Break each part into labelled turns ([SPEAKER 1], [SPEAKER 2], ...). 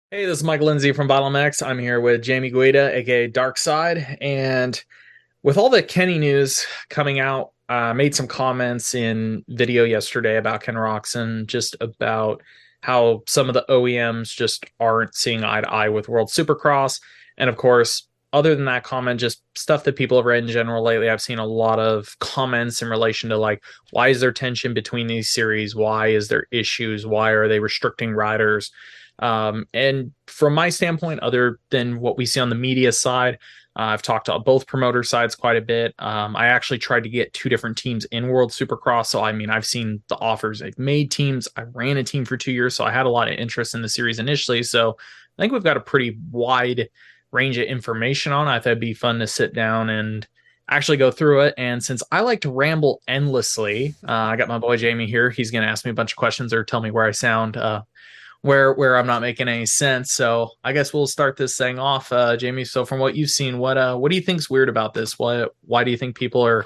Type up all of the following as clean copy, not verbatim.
[SPEAKER 1] Hey, this is Mike Lindsay from Bottom X. I'm here with Jamie Guida, aka Dark Side, and with all the Kenny news coming out, made some comments in video yesterday about Ken Roczen, just about how some of the OEMs just aren't seeing eye to eye with World Supercross, and of course, other than that comment, just stuff that people have read in general lately. I've seen a lot of comments in relation to like, why is there tension between these series? Why is there issues? Why are they restricting riders? And from my standpoint, other than what we see on the media side, I've talked to both promoter sides quite a bit. I actually tried to get two different teams in World Supercross. So, I mean, I've seen the offers. They've made teams. I ran a team for 2 years. So I had a lot of interest in the series initially. So I think we've got a pretty wide range of information on. I thought it'd be fun to sit down and actually go through it. And since I like to ramble endlessly, I got my boy Jamie here. He's going to ask me a bunch of questions or tell me where I sound where I'm not making any sense. So I guess we'll start this thing off, Jamie. So from what you've seen, what do you think's weird about this? Why do you think people are,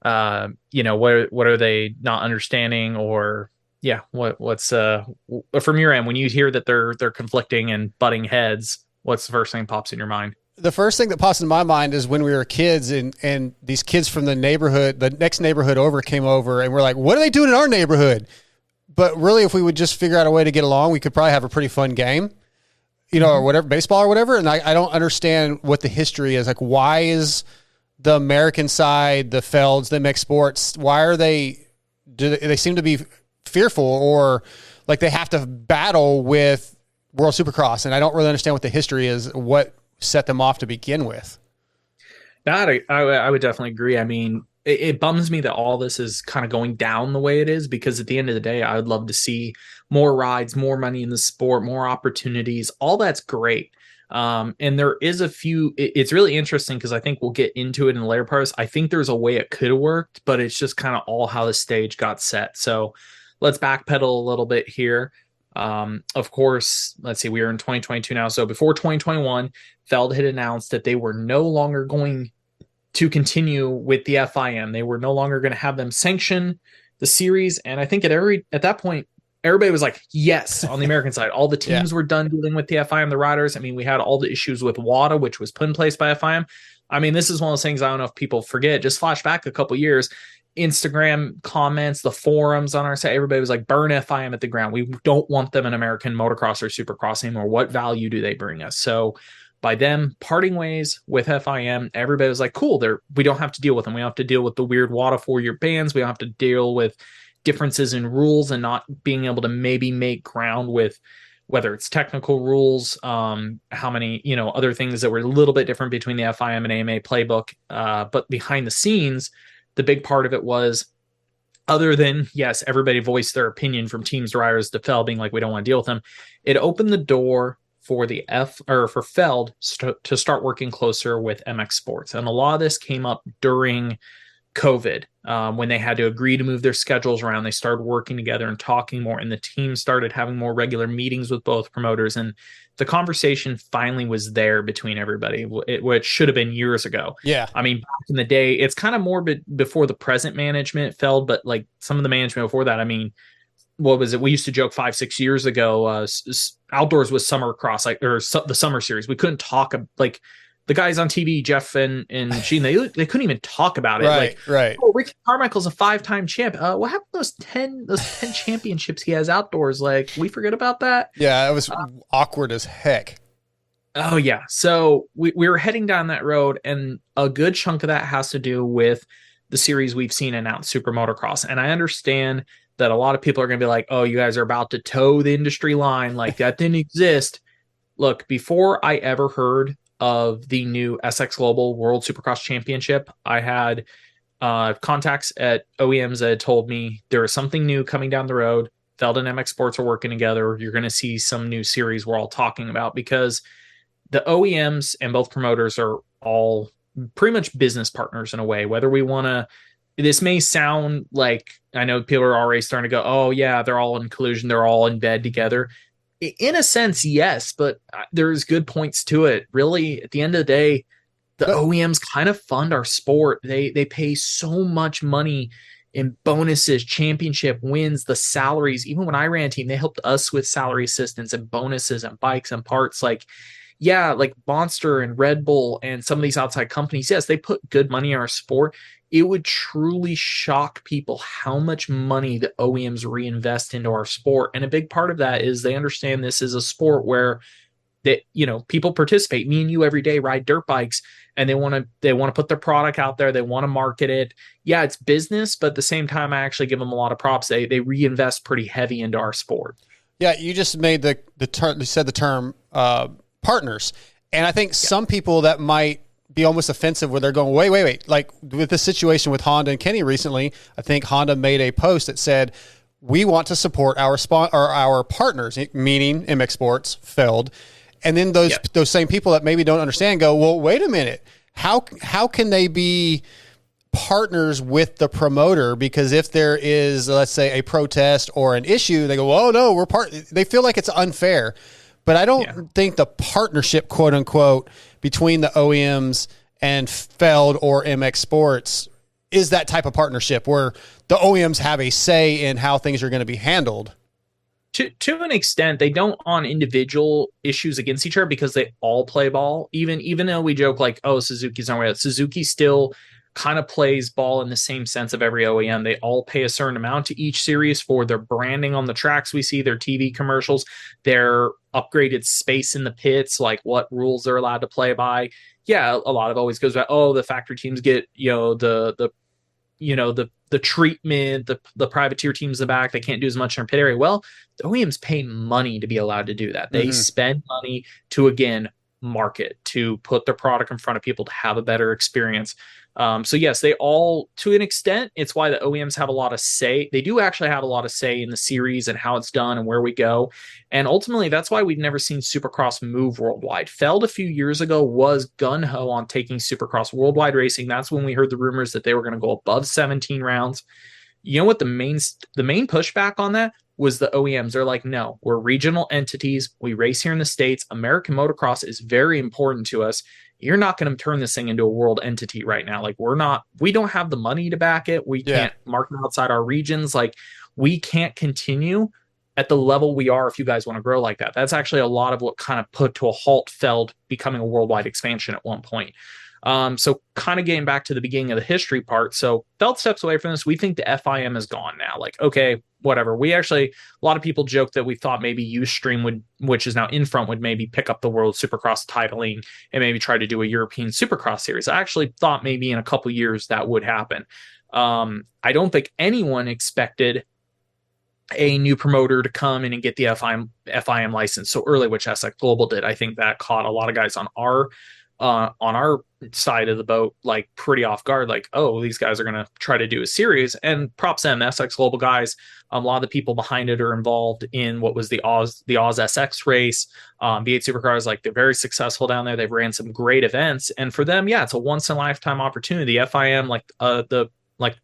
[SPEAKER 1] what are they not understanding, or yeah, what's from your end when you hear that they're conflicting and butting heads? What's the first thing that pops in your mind?
[SPEAKER 2] The first thing that pops in my mind is when we were kids and these kids from the neighborhood, the next neighborhood over came over and we're like, what are they doing in our neighborhood? But really, if we would just figure out a way to get along, we could probably have a pretty fun game, or whatever, baseball or whatever. And I don't understand what the history is. Like, why is the American side, the Felds, the MX Sports, why are they seem to be fearful, or like they have to battle with World Supercross? And I don't really understand what the history is, what set them off to begin with.
[SPEAKER 1] That I would definitely agree. I mean, it bums me that all this is kind of going down the way it is, because at the end of the day, I would love to see more rides, more money in the sport, more opportunities. All that's great. And there is a few, it's really interesting because I think we'll get into it in the later parts. I think there's a way it could have worked, but it's just kind of all how the stage got set. So let's backpedal a little bit here. Of course, let's see, we are in 2022 now. So before 2021, Feld had announced that they were no longer going to continue with the FIM. They were no longer going to have them sanction the series. And I think at that point, everybody was like, yes, on the American side. All the teams were done dealing with the FIM, the riders. I mean, we had all the issues with WADA, which was put in place by FIM. I mean, this is one of those things I don't know if people forget. Just flash back a couple years. Instagram comments, the forums on our site, everybody was like, burn FIM at the ground. We don't want them in American motocross or supercross anymore. What value do they bring us? So by them parting ways with FIM, everybody was like, cool, we don't have to deal with them. We don't have to deal with the weird WADA 4-year bans. We don't have to deal with differences in rules and not being able to maybe make ground with whether it's technical rules, how many, other things that were a little bit different between the FIM and AMA playbook. But behind the scenes, the big part of it was, other than, yes, everybody voiced their opinion from teams, drivers to Feld being like, we don't want to deal with them. It opened the door for for Feld to start working closer with MX Sports. And a lot of this came up during COVID, when they had to agree to move their schedules around. They started working together and talking more, and the team started having more regular meetings with both promoters. And the conversation finally was there between everybody, which should have been years ago.
[SPEAKER 2] Yeah.
[SPEAKER 1] I mean, back in the day, it's kind of more before the present management Feld, but like some of the management before that, I mean, what was it? We used to joke 5-6 years ago, outdoors was summer cross, the summer series. We couldn't talk, like the guys on TV, Jeff and Sheen, they couldn't even talk about it.
[SPEAKER 2] Right.
[SPEAKER 1] Oh, Ricky Carmichael's a 5-time champ. What happened to those 10 championships he has outdoors? Like, we forget about that.
[SPEAKER 2] Yeah, it was awkward as heck.
[SPEAKER 1] Oh yeah. So we were heading down that road, and a good chunk of that has to do with the series we've seen announced, Super Motocross. And I understand that a lot of people are going to be like, oh, you guys are about to toe the industry line. Like, that didn't exist. Look, before I ever heard of the new SX Global World Supercross Championship, I had contacts at OEMs that had told me there is something new coming down the road. Feld and MX Sports are working together. You're going to see some new series we're all talking about, because the OEMs and both promoters are all pretty much business partners in a way. Whether we want to, this may sound like, I know people are already starting to go, oh yeah, they're all in collusion, they're all in bed together. In a sense, yes, but there's good points to it. Really, at the end of the day, the OEMs kind of fund our sport. They pay so much money in bonuses, championship wins, the salaries. Even when I ran a team, they helped us with salary assistance and bonuses and bikes and parts. Like, yeah, like Monster and Red Bull and some of these outside companies, yes, they put good money in our sport. It would truly shock people how much money the OEMs reinvest into our sport. And a big part of that is they understand this is a sport where that, people participate. Me and you every day ride dirt bikes, and they want to put their product out there. They want to market it. Yeah, it's business, but at the same time, I actually give them a lot of props. They reinvest pretty heavy into our sport.
[SPEAKER 2] Yeah, you just made the term. You said the term partners, and I think some people that might be almost offensive where they're going, wait. Like with the situation with Honda and Kenny recently, I think Honda made a post that said, we want to support our partners, meaning MX Sports, Feld. And then those same people that maybe don't understand go, well, wait a minute. How can they be partners with the promoter? Because if there is, let's say, a protest or an issue, they go, oh no, they feel like it's unfair. But I don't think the partnership, quote unquote, between the OEMs and Feld or MX Sports is that type of partnership where the OEMs have a say in how things are going to be handled.
[SPEAKER 1] To an extent, they don't on individual issues against each other because they all play ball. Even though we joke like, oh, Suzuki's not right, Suzuki still kind of plays ball in the same sense of every OEM. They all pay a certain amount to each series for their branding on the tracks we see, their TV commercials, their upgraded space in the pits, like what rules they're allowed to play by. Yeah, a lot of always goes back, oh, the factory teams get, the treatment, the privateer teams in the back, they can't do as much in their pit area. Well, the OEMs pay money to be allowed to do that. They spend money to, again, market, to put their product in front of people, to have a better experience. So yes, they all, to an extent, it's why the OEMs have a lot of say. They do actually have a lot of say in the series and how it's done and where we go. And ultimately, that's why we've never seen Supercross move worldwide. Feld a few years ago was gun-ho on taking Supercross worldwide racing. That's when we heard the rumors that they were going to go above 17 rounds. You know what the main pushback on that was? The OEMs. They're like, no, we're regional entities. We race here in the States. American motocross is very important to us. You're not going to turn this thing into a world entity right now. Like we don't have the money to back it. We can't market outside our regions. Like we can't continue at the level we are if you guys want to grow like that. That's actually a lot of what kind of put to a halt Feld becoming a worldwide expansion at one point. So kind of getting back to the beginning of the history part. So Feld steps away from this. We think the FIM is gone now. Like, okay, whatever. A lot of people joke that we thought maybe Ustream which is now in front, would maybe pick up the World Supercross titling and maybe try to do a European Supercross series. I actually thought maybe in a couple years that would happen. I don't think anyone expected a new promoter to come in and get the FIM license so early, which SX Global did. I think that caught a lot of guys on our side of the boat, like pretty off guard, like, oh, these guys are going to try to do a series. And props them, SX Global guys. A lot of the people behind it are involved in what was the Oz SX race. V8 Supercars, like they're very successful down there. They've ran some great events. And for them, yeah, it's a once in a lifetime opportunity. FIM, the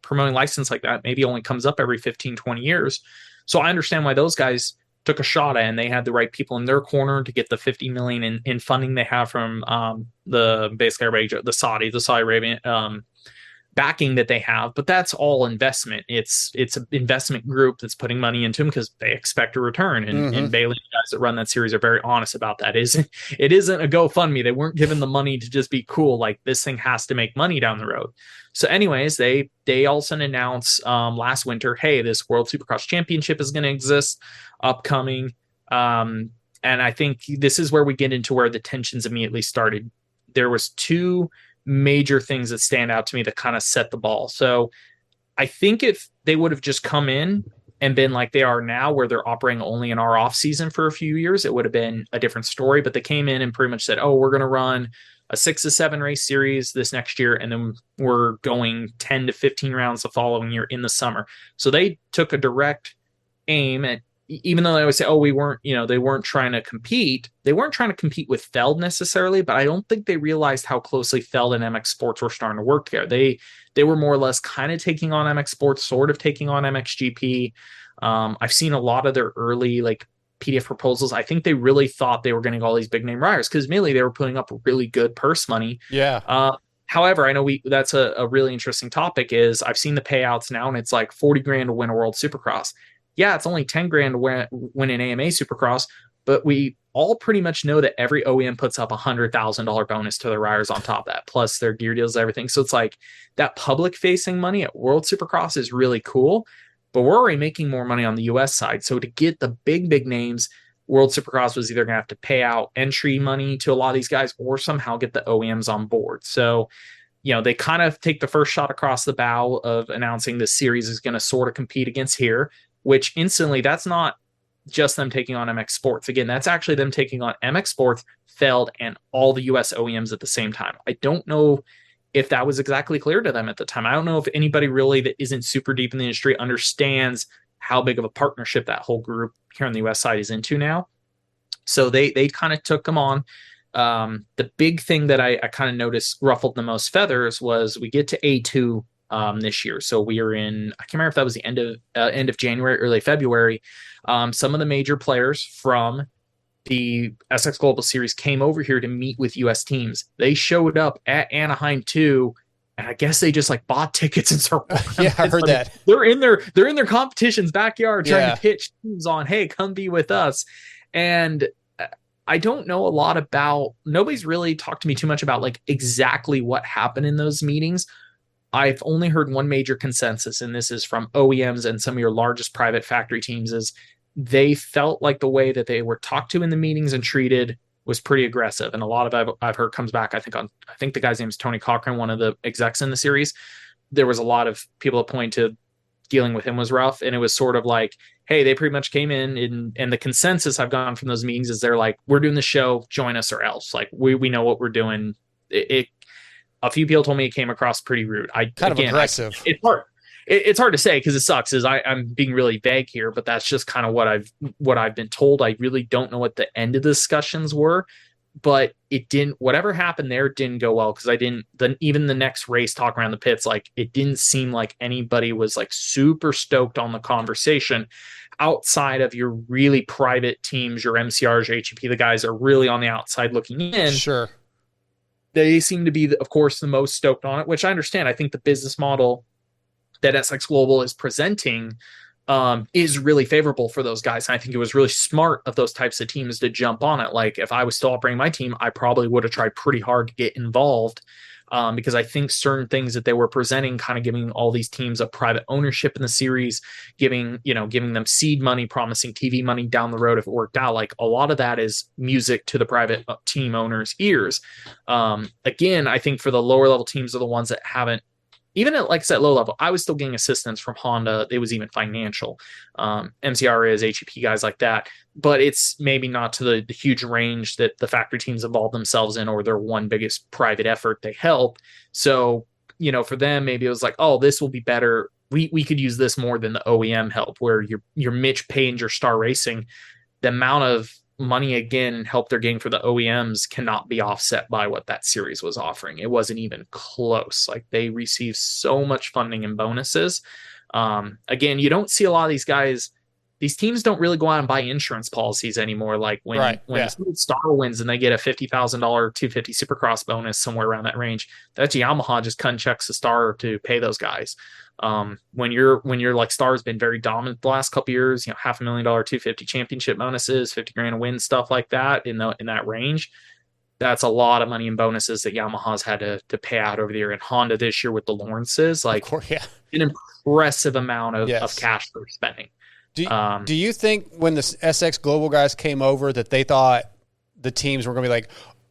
[SPEAKER 1] promoting license like that maybe only comes up every 15, 20 years. So I understand why those guys took a shot at, and they had the right people in their corner to get the 50 million in funding they have from the Saudi Arabian backing that they have. But that's all investment. It's an investment group that's putting money into them because they expect a return. And Bailey and the guys that run that series are very honest about that. It isn't a GoFundMe. They weren't given the money to just be cool. Like this thing has to make money down the road. So anyways, they all of a sudden announced last winter, hey, this World Supercross Championship is going to exist upcoming. And I think this is where we get into where the tensions immediately started. There was two major things that stand out to me that kind of set the ball. So I think if they would have just come in and been like they are now, where they're operating only in our off season for a few years, it would have been a different story. But they came in and pretty much said, oh, we're going to run a 6 to 7 race series this next year, and then we're going 10 to 15 rounds the following year in the summer. So they took a direct aim at, even though they always say, oh, they weren't trying to compete. They weren't trying to compete with Feld necessarily, but I don't think they realized how closely Feld and MX Sports were starting to work there. They were more or less kind of taking on MX Sports, sort of taking on MXGP. I've seen a lot of their early PDF proposals. I think they really thought they were getting all these big name riders because mainly they were putting up really good purse money.
[SPEAKER 2] Yeah.
[SPEAKER 1] However, I know that's a really interesting topic. Is I've seen the payouts now, and it's like 40 grand to win a World Supercross. Yeah, it's only 10 grand to win an AMA Supercross, but we all pretty much know that every OEM puts up $100,000 bonus to their riders on top of that, plus their gear deals, everything. So it's like that public facing money at World Supercross is really cool, but we're already making more money on the US side. So to get the big names, World Supercross was either going to have to pay out entry money to a lot of these guys or somehow get the OEMs on board. So, they kind of take the first shot across the bow of announcing this series is going to sort of compete against here, which instantly that's not just them taking on MX Sports. Again, that's actually them taking on MX Sports, Feld, and all the US OEMs at the same time. I don't know if that was exactly clear to them at the time. I don't know if anybody really that isn't super deep in the industry understands how big of a partnership that whole group here on the US side is into now. So they kind of took them on. The big thing that I kind of noticed ruffled the most feathers was we get to A2 this year. So we are in, I can't remember if that was the end of January, early February. Some of the major players from the SX Global Series came over here to meet with US teams. They showed up at Anaheim 2, and I guess they just like bought tickets and started.
[SPEAKER 2] Yeah, I heard that.
[SPEAKER 1] They're in their competition's backyard trying to pitch teams on, hey, come be with us. And I don't know a lot about, nobody's really talked to me too much about like exactly what happened in those meetings. I've only heard one major consensus, and this is from OEMs and some of your largest private factory teams, is they felt like the way that they were talked to in the meetings and treated was pretty aggressive. And a lot of I've heard comes back, I think the guy's name is Tony Cochran, one of the execs in the series. There was a lot of people that point to dealing with him was rough. And it was sort of like, hey, they pretty much came in and the consensus I've gotten from those meetings is they're like, we're doing the show, join us or else. Like we know what we're doing. A few people told me it came across pretty rude.
[SPEAKER 2] Aggressive.
[SPEAKER 1] It's hard. It's hard to say because it sucks. I'm being really vague here, but that's just kind of what I've been told. I really don't know what the end of the discussions were, but it didn't. Whatever happened there didn't go well because even the next race talk around the pits, like it didn't seem like anybody was like super stoked on the conversation outside of your really private teams, your MCRs, your HEP. The guys are really on the outside looking in.
[SPEAKER 2] Sure.
[SPEAKER 1] They seem to be, of course, the most stoked on it, which I understand. I think the business model that SX Global is presenting is really favorable for those guys. And I think it was really smart of those types of teams to jump on it. Like if I was still operating my team, I probably would have tried pretty hard to get involved because I think certain things that they were presenting, kind of giving all these teams a private ownership in the series, giving them seed money, promising TV money down the road if it worked out. Like a lot of that is music to the private team owners' ears. Again, I think for the lower level teams are the ones that haven't, even at like I said, low level, I was still getting assistance from Honda. It was even financial. MCR is HEP guys like that, but it's maybe not to the huge range that the factory teams involve themselves in, or their one biggest private effort they help. So, for them, maybe it was like, oh, this will be better. We could use this more than the OEM help, where your Mitch Page or Star Racing, the amount of money again and help they're getting for the OEMs cannot be offset by what that series was offering. It wasn't even close. Like they received so much funding and bonuses. Again, you don't see a lot of these guys. These teams don't really go out and buy insurance policies anymore. Like when Star wins and they get a $50,000 250 Supercross bonus somewhere around that range, that's Yamaha just cut checks the Star to pay those guys. When you're like Star's been very dominant the last couple of years, $500,000 250 championship bonuses, 50 grand a win, stuff like that in that range. That's a lot of money in bonuses that Yamaha's had to pay out over the year. And Honda this year with the Lawrences, like an impressive amount of cash they're spending.
[SPEAKER 2] Do you think when the SX Global guys came over that they thought the teams were going to be like,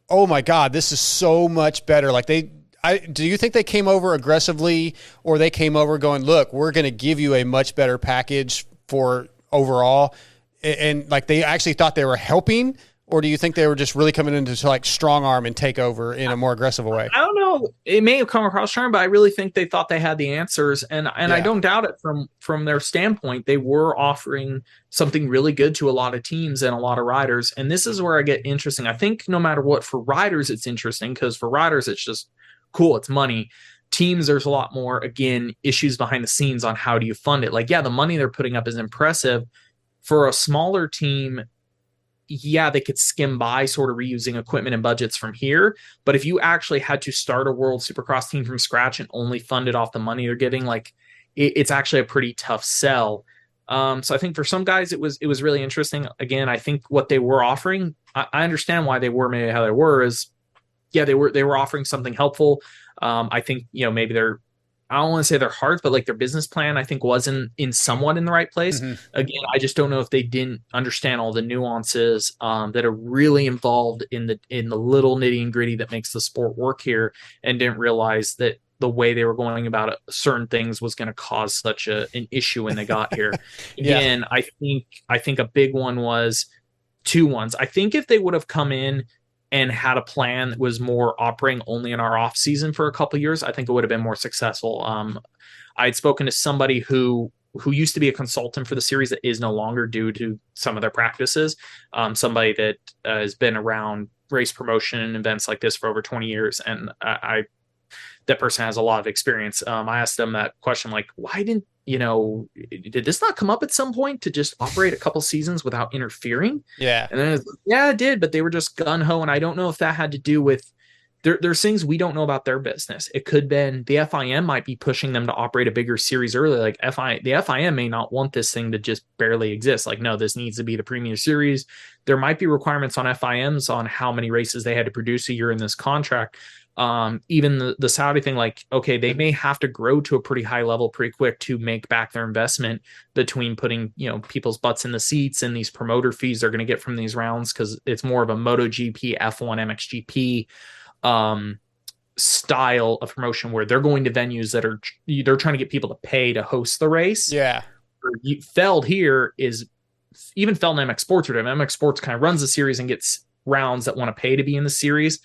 [SPEAKER 2] oh my God, this is so much better? Like do you think they came over aggressively, or they came over going, look, we're going to give you a much better package for overall, and like they actually thought they were helping? Or do you think they were just really coming in to like strong arm and take over in a more aggressive way?
[SPEAKER 1] I don't know. It may have come across strong, but I really think they thought they had the answers. And I don't doubt it from their standpoint. They were offering something really good to a lot of teams and a lot of riders. And this is where I get interesting. I think no matter what, for riders, it's interesting because for riders, it's just cool. It's money. Teams, there's a lot more, again, issues behind the scenes on how do you fund it. Like, yeah, the money they're putting up is impressive. For a smaller team, yeah, they could skim by sort of reusing equipment and budgets from here. But if you actually had to start a World Supercross team from scratch and only fund it off the money they're getting, like it's actually a pretty tough sell. So I think for some guys it was really interesting. Again, I think what they were offering, I understand why they were maybe how they were is yeah, they were offering something helpful. I think maybe I don't want to say their hearts, but like their business plan, I think was in somewhat in the right place.
[SPEAKER 2] Mm-hmm.
[SPEAKER 1] Again, I just don't know if they didn't understand all the nuances that are really involved in the little nitty and gritty that makes the sport work here, and didn't realize that the way they were going about it, certain things was going to cause such an issue when they got here.
[SPEAKER 2] Yeah.
[SPEAKER 1] Again, I think a big one was two ones. I think if they would have come in and had a plan that was more operating only in our off season for a couple of years, I think it would have been more successful. I'd spoken to somebody who used to be a consultant for the series that is no longer due to some of their practices. Somebody that has been around race promotion and events like this for over 20 years, and that person has a lot of experience. I asked them that question, like, why did this not come up at some point to just operate a couple seasons without interfering?
[SPEAKER 2] Yeah.
[SPEAKER 1] And then yeah, it did, but they were just gun ho. And I don't know if that had to do with there's things we don't know about their business. It could have been the FIM might be pushing them to operate a bigger series early. Like the FIM may not want this thing to just barely exist. Like, no, this needs to be the premier series. There might be requirements on FIMs on how many races they had to produce a year in this contract. Even the Saudi thing, like, okay, they may have to grow to a pretty high level pretty quick to make back their investment between putting, people's butts in the seats and these promoter fees they're going to get from these rounds. Cause it's more of a MotoGP, F1, MXGP, style of promotion where they're going to venues that they're trying to get people to pay to host the race.
[SPEAKER 2] Yeah.
[SPEAKER 1] Feld here is even Feld and MX Sports are doing. MX Sports kind of runs the series and gets rounds that want to pay to be in the series.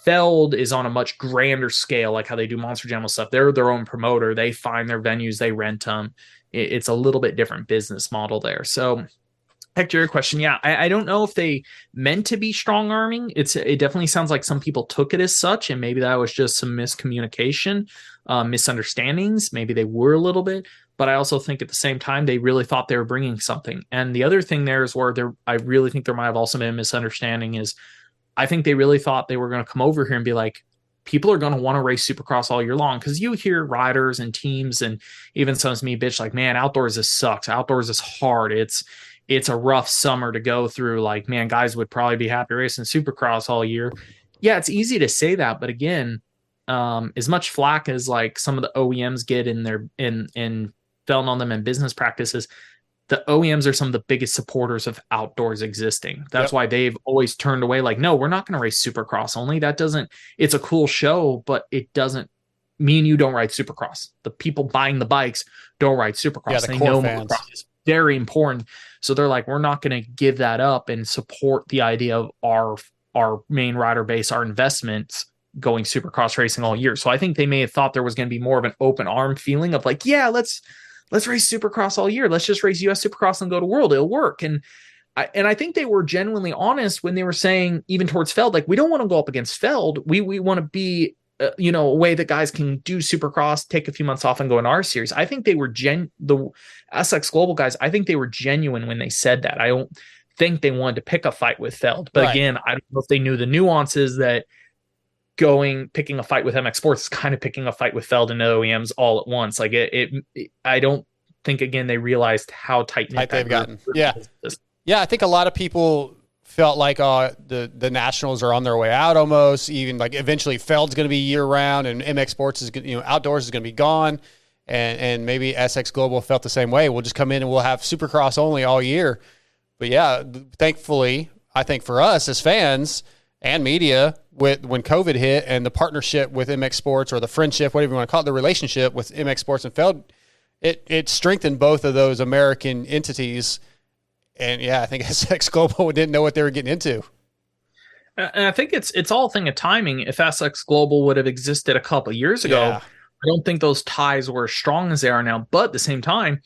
[SPEAKER 1] Feld is on a much grander scale, like how they do Monster Jam stuff. They're their own promoter. They find their venues, they rent them. It's a little bit different business model there. So back to your question, yeah, I don't know if they meant to be strong arming. It definitely sounds like some people took it as such, and maybe that was just some miscommunication, misunderstandings. Maybe they were a little bit, but I also think at the same time they really thought they were bringing something. And the other thing there is where I really think there might have also been a misunderstanding is I think they really thought they were going to come over here and be like, people are going to want to race Supercross all year long. Because you hear riders and teams and even some of me bitch like, man, outdoors this sucks. Outdoors is hard. It's a rough summer to go through. Like, man, guys would probably be happy racing Supercross all year. Yeah, it's easy to say that, but again, as much flack as like some of the OEMs get in their in felling on them in business practices, the OEMs are some of the biggest supporters of outdoors existing. That's why they've always turned away. Like, no, we're not going to race Supercross only. It's a cool show, but it doesn't mean you don't ride Supercross. The people buying the bikes don't ride Supercross.
[SPEAKER 2] Yeah,
[SPEAKER 1] they know Motocross is very important. So they're like, we're not going to give that up and support the idea of our main rider base, our investments going Supercross racing all year. So I think they may have thought there was going to be more of an open arm feeling of like, yeah, let's race Supercross all year. Let's just race US Supercross and go to World. It'll work. And I think they were genuinely honest when they were saying, even towards Feld, like, we don't want to go up against Feld. We want to be, a way that guys can do Supercross, take a few months off and go in our series. I think they were the SX Global guys. I think they were genuine when they said that. I don't think they wanted to pick a fight with Feld. But again, I don't know if they knew the nuances that picking a fight with MX Sports is kind of picking a fight with Feld and OEMs all at once. Like I don't think, again, they realized how tight
[SPEAKER 2] they've gotten. Yeah. Yeah. I think a lot of people felt like the Nationals are on their way out almost. Even like eventually Feld's going to be year round and MX Sports is outdoors is going to be gone. And maybe SX Global felt the same way. We'll just come in and we'll have Supercross only all year. But yeah, thankfully, I think for us as fans and media, when COVID hit and the partnership with MX Sports, or the friendship, whatever you want to call it, the relationship with MX Sports and Feld, it strengthened both of those American entities. And yeah, I think SX Global didn't know what they were getting into.
[SPEAKER 1] And I think it's all a thing of timing. If SX Global would have existed a couple of years ago, I don't think those ties were as strong as they are now. But at the same time,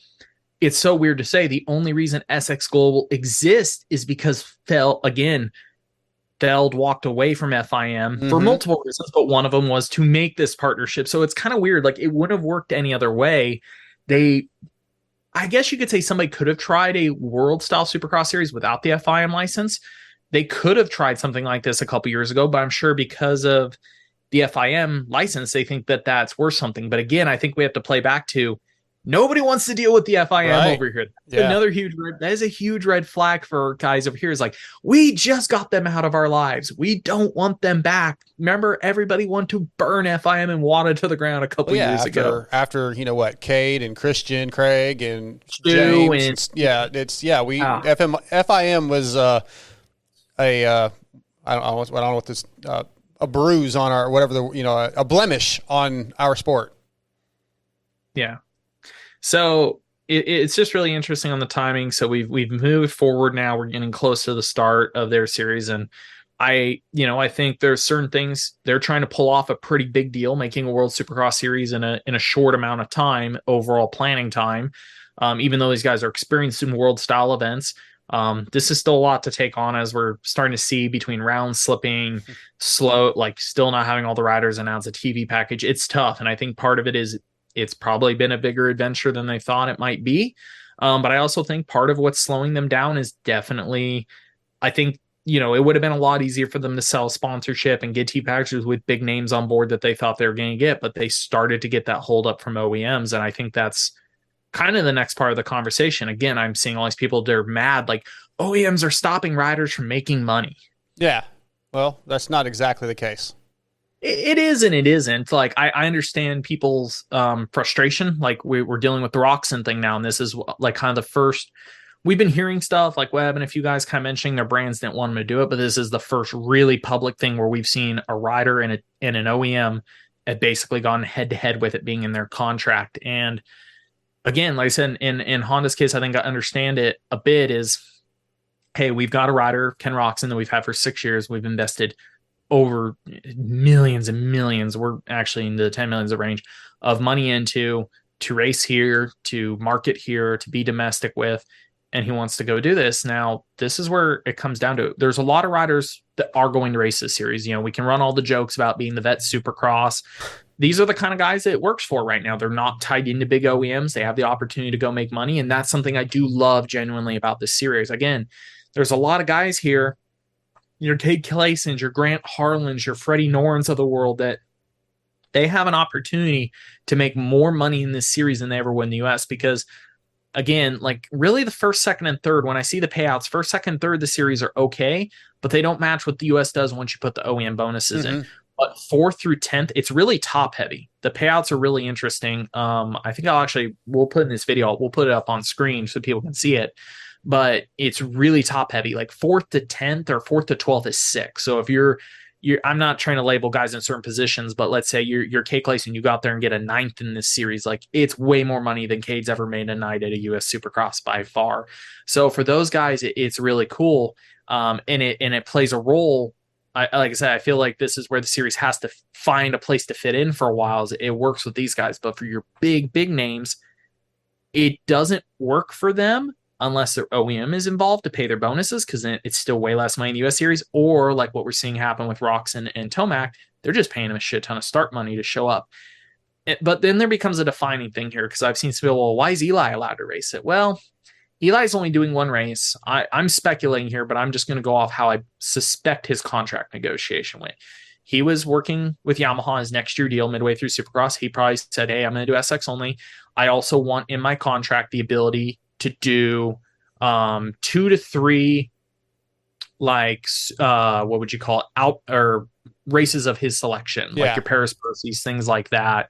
[SPEAKER 1] it's so weird to say the only reason SX Global exists is because Feld walked away from FIM for multiple reasons, but one of them was to make this partnership. So it's kind of weird. Like, it wouldn't have worked any other way. I guess you could say somebody could have tried a world style supercross series without the FIM license. They could have tried something like this a couple years ago, but I'm sure because of the FIM license, they think that that's worth something. But again, I think we have to play back to nobody wants to deal with the FIM
[SPEAKER 2] Right.
[SPEAKER 1] over here. That's
[SPEAKER 2] Yeah.
[SPEAKER 1] another that is a huge red flag for guys over here. Is like, we just got them out of our lives. We don't want them back. Remember, everybody wanted to burn FIM and water to the ground a
[SPEAKER 2] Well,
[SPEAKER 1] couple
[SPEAKER 2] yeah,
[SPEAKER 1] years ago.
[SPEAKER 2] after you know what, Cade and Christian, Craig and
[SPEAKER 1] Stu
[SPEAKER 2] James,
[SPEAKER 1] and
[SPEAKER 2] and yeah, it's yeah, we
[SPEAKER 1] ah,
[SPEAKER 2] FIM was a I don't know what this a bruise on our whatever the you know a blemish on our sport.
[SPEAKER 1] yeah. So it's just really interesting on the timing. So we've moved forward now. We're getting close to the start of their series, and I think there's certain things they're trying to pull off a pretty big deal, making a World Supercross series in a short amount of time, overall planning time. Even though these guys are experienced in world style events, this is still a lot to take on as we're starting to see between rounds slipping, slow, like still not having all the riders announce a TV package. It's tough, and I think part of it is it's probably been a bigger adventure than they thought it might be. But I also think part of what's slowing them down is definitely, I think, it would have been a lot easier for them to sell sponsorship and get T packages with big names on board that they thought they were going to get, but they started to get that hold up from OEMs. And I think that's kind of the next part of the conversation. Again, I'm seeing all these people, they're mad, like OEMs are stopping riders from making money.
[SPEAKER 2] Yeah, well, that's not exactly the case.
[SPEAKER 1] It is and it isn't. Like I understand people's frustration. Like we're dealing with the Roczen thing now, and this is like kind of the first. We've been hearing stuff like Webb and a few guys kind of mentioning their brands didn't want them to do it, but this is the first really public thing where we've seen a rider and an OEM had basically gone head to head with it being in their contract. And again, like I said, in Honda's case, I think I understand it a bit. Is hey, we've got a rider, Ken Roczen, that we've had for 6 years. We've invested over millions and millions. We're actually in the 10 millions of range of money into to race here, to market here, to be domestic with. And he wants to go do this. Now, this is where it comes down to. There's a lot of riders that are going to race this series. We can run all the jokes about being the vet supercross. These are the kind of guys that it works for right now. They're not tied into big OEMs. They have the opportunity to go make money. And that's something I do love genuinely about this series. Again, there's a lot of guys here, your Cade Claysons, your Grant Harlans, your Freddie Norns of the world, that they have an opportunity to make more money in this series than they ever would in the US. Because again, like really the first, second, and third, when I see the payouts, first, second, third, the series are okay, but they don't match what the US does once you put the OEM bonuses in. But 4th through 10th, it's really top heavy. The payouts are really interesting. I think we'll put in this video, we'll put it up on screen so people can see it. But it's really top heavy. Like 4th to 10th or 4th to 12th is sick. So if you're I'm not trying to label guys in certain positions, but let's say you're Cade Clayson, you go out there and get a 9th in this series. Like it's way more money than Cade's ever made a night at a US Supercross by far. So for those guys, it's really cool. And it plays a role. Like I said, I feel like this is where the series has to find a place to fit in for a while. It works with these guys, but for your big names, it doesn't work for them unless their OEM is involved to pay their bonuses, because then it's still way less money in the US series, or like what we're seeing happen with Roczen and Tomac, they're just paying them a shit ton of start money to show up. But then there becomes a defining thing here, because I've seen some people, well, why is Eli allowed to race it? Well, Eli's only doing one race. I'm speculating here, but I'm just going to go off how I suspect his contract negotiation went. He was working with Yamaha his next year deal midway through Supercross. He probably said, hey, I'm going to do SX only. I also want in my contract the ability to do 2 to 3 like what would you call it, out or races of his selection, like your Paris Percy's, things like that.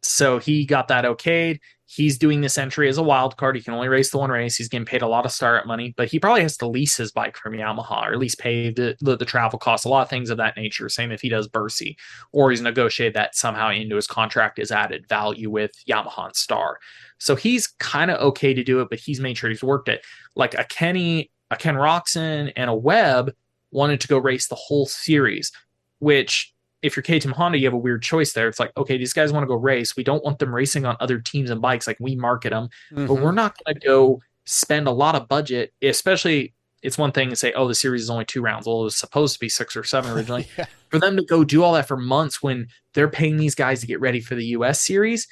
[SPEAKER 1] So he got that okayed. He's doing this entry as a wild card. He can only race the one race. He's getting paid a lot of startup money, but he probably has to lease his bike from Yamaha, or at least pay the travel costs, a lot of things of that nature. Same if he does Bercy, or he's negotiated that somehow into his contract is added value with Yamaha and Star. So he's kind of okay to do it, but he's made sure he's worked it. Like a Ken Roczen and a Webb wanted to go race the whole series, which if you're KTM Honda, you have a weird choice there. It's like, okay, these guys want to go race. We don't want them racing on other teams and bikes. Like we market them, but we're not going to go spend a lot of budget, especially it's one thing to say, oh, the series is only 2 rounds. Well, it was supposed to be 6 or 7 originally. For them to go do all that for months when they're paying these guys to get ready for the US series,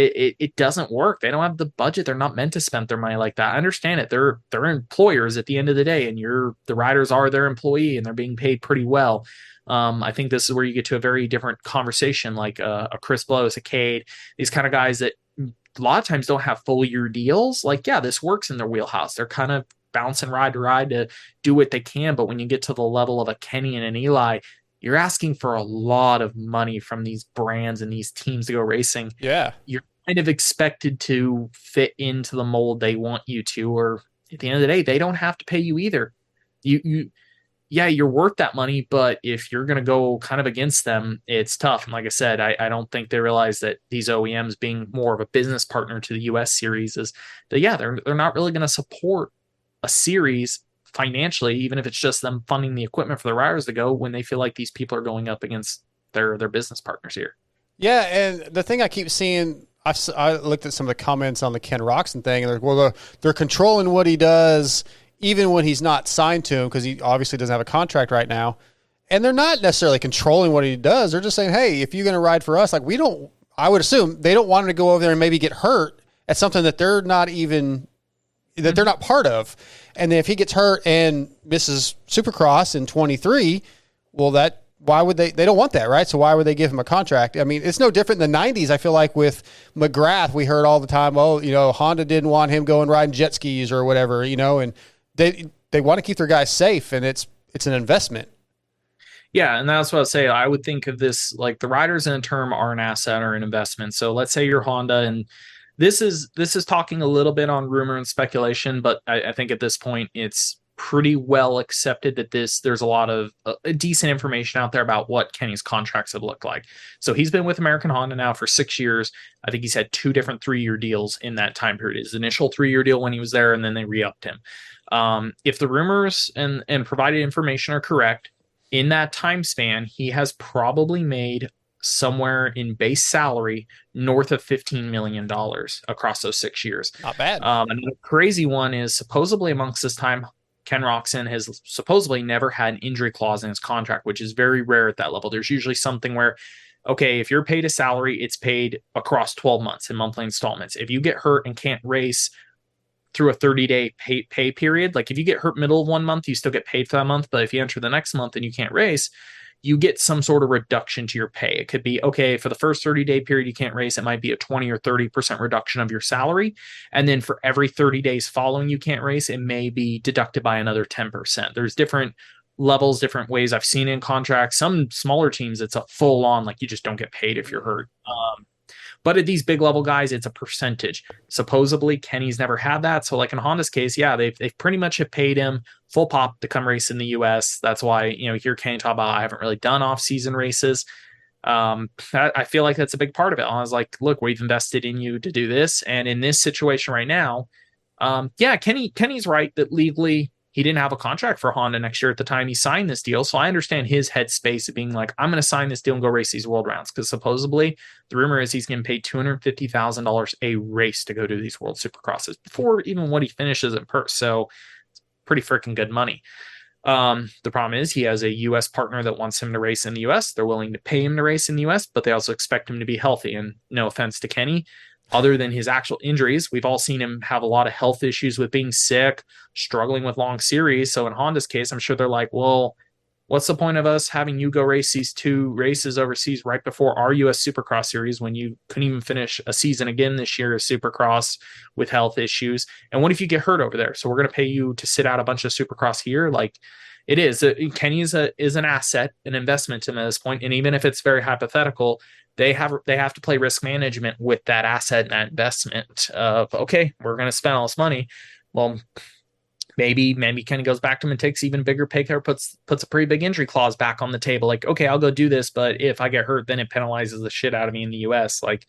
[SPEAKER 1] it doesn't work. They don't have the budget. They're not meant to spend their money like that. I understand it. They're employers at the end of the day, and the riders are their employee, and they're being paid pretty well. I think this is where you get to a very different conversation, like a Chris Blows, a Cade, these kind of guys that a lot of times don't have full year deals. Like, yeah, this works in their wheelhouse. They're kind of bouncing ride to ride to do what they can. But when you get to the level of a Kenny and an Eli, you're asking for a lot of money from these brands and these teams to go racing.
[SPEAKER 2] Yeah.
[SPEAKER 1] You're kind of expected to fit into the mold they want you to, or at the end of the day, they don't have to pay you either. You yeah, you're worth that money, but if you're going to go kind of against them, it's tough. And like I said, I don't think they realize that these OEMs being more of a business partner to the US series is that, yeah, they're not really going to support a series financially, even if it's just them funding the equipment for the riders to go when they feel like these people are going up against their business partners here.
[SPEAKER 2] Yeah, and the thing I keep seeing, I looked at some of the comments on the Ken Roczen thing, and they're, well, they're controlling what he does even when he's not signed to him, because he obviously doesn't have a contract right now. And they're not necessarily controlling what he does. They're just saying, hey, if you're going to ride for us, like we don't, I would assume they don't want him to go over there and maybe get hurt at something that they're not even, that they're not part of. And then if he gets hurt and misses Supercross in 23, well, that, why would they don't want that, right? So why would they give him a contract? I mean, it's no different in the 90s. I feel like with McGrath, we heard all the time, oh, you know, Honda didn't want him going riding jet skis or whatever, you know, and they want to keep their guys safe, and it's an investment.
[SPEAKER 1] Yeah, and that's what I say. I would think of this like the riders in a term are an asset or an investment. So let's say you're Honda, and this is talking a little bit on rumor and speculation, but I think at this point it's pretty well accepted that there's a lot of decent information out there about what Kenny's contracts have looked like. So he's been with American Honda now for 6 years. I think he's had 2 different 3-year deals in that time period. His initial 3-year deal when he was there, and then they re-upped him. If the rumors and provided information are correct, in that time span, he has probably made somewhere in base salary north of $15 million across those 6 years.
[SPEAKER 2] Not bad.
[SPEAKER 1] Another crazy one is supposedly amongst this time, Ken Roczen has supposedly never had an injury clause in his contract, which is very rare at that level. There's usually something where, okay, if you're paid a salary, it's paid across 12 months in monthly installments. If you get hurt and can't race through a 30-day pay period, like if you get hurt middle of one month, you still get paid for that month. But if you enter the next month and you can't race, you get some sort of reduction to your pay. It could be, okay, for the first 30-day period you can't race, it might be a 20 or 30% reduction of your salary. And then for every 30 days following you can't race, it may be deducted by another 10%. There's different levels, different ways I've seen in contracts. Some smaller teams, it's a full on, like you just don't get paid if you're hurt. But at these big level guys, it's a percentage. Supposedly, Kenny's never had that. So like in Honda's case, yeah, they've pretty much have paid him full pop to come race in the US. That's why, you know, here Kenny talk about, I haven't really done off-season races. I feel like that's a big part of it. I was like, look, we've invested in you to do this. And in this situation right now, yeah, Kenny's right that legally he didn't have a contract for Honda next year at the time he signed this deal. So I understand his headspace of being like, I'm going to sign this deal and go race these world rounds. Because supposedly the rumor is he's getting paid $250,000 a race to go do these world supercrosses before even what he finishes in purse. So it's pretty freaking good money. The problem is he has a U.S. partner that wants him to race in the U.S. They're willing to pay him to race in the U.S., but they also expect him to be healthy. And no offense to Kenny, other than his actual injuries, we've all seen him have a lot of health issues with being sick, struggling with long series. So in Honda's case, I'm sure they're like, well, what's the point of us having you go race these 2 races overseas right before our U.S. Supercross series when you couldn't even finish a season again this year of Supercross with health issues? And what if you get hurt over there? So we're going to pay you to sit out a bunch of Supercross here? Like, it is. Kenny is an asset, an investment to him at this point. And even if it's very hypothetical, they have to play risk management with that asset and that investment of, okay, we're going to spend all this money. Well, maybe Kenny goes back to him and takes even bigger pay cut, puts a pretty big injury clause back on the table. Like, okay, I'll go do this, but if I get hurt, then it penalizes the shit out of me in the US. Like,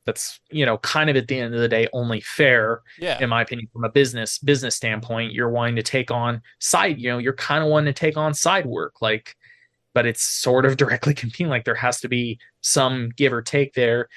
[SPEAKER 1] that's, you know, kind of at the end of the day only fair, in my opinion, from a business standpoint. You're wanting to take on side, you know, you're kind of wanting to take on side work, like, but it's sort of directly competing. Like, there has to be some give or take there.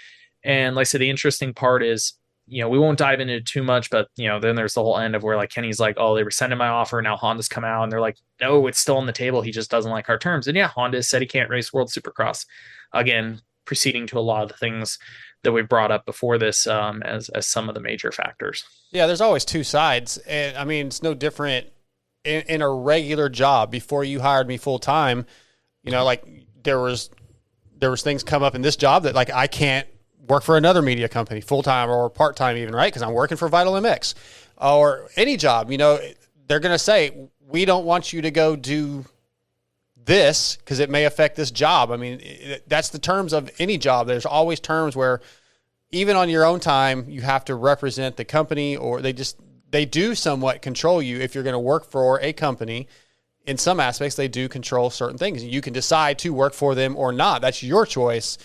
[SPEAKER 1] And like I said, the interesting part is, you know, we won't dive into it too much, but, you know, then there's the whole end of where like Kenny's like, oh, they rescinded my offer. Now Honda's come out and they're like, no, it's still on the table. He just doesn't like our terms. And yeah, Honda said he can't race World Supercross. Again, preceding to a lot of the things that we brought up before this, as some of the major factors.
[SPEAKER 2] Yeah, there's always two sides. And I mean, it's no different in a regular job. Before you hired me full time, like there was things come up in this job that like I can't work for another media company full time or part time even, right? Because I'm working for Vital MX or any job. They're going to say, we don't want you to go do this because it may affect this job. I mean, that's the terms of any job. There's always terms where even on your own time, you have to represent the company, or they do somewhat control you if you're going to work for a company. In some aspects, they do control certain things. You can decide to work for them or not. That's your choice.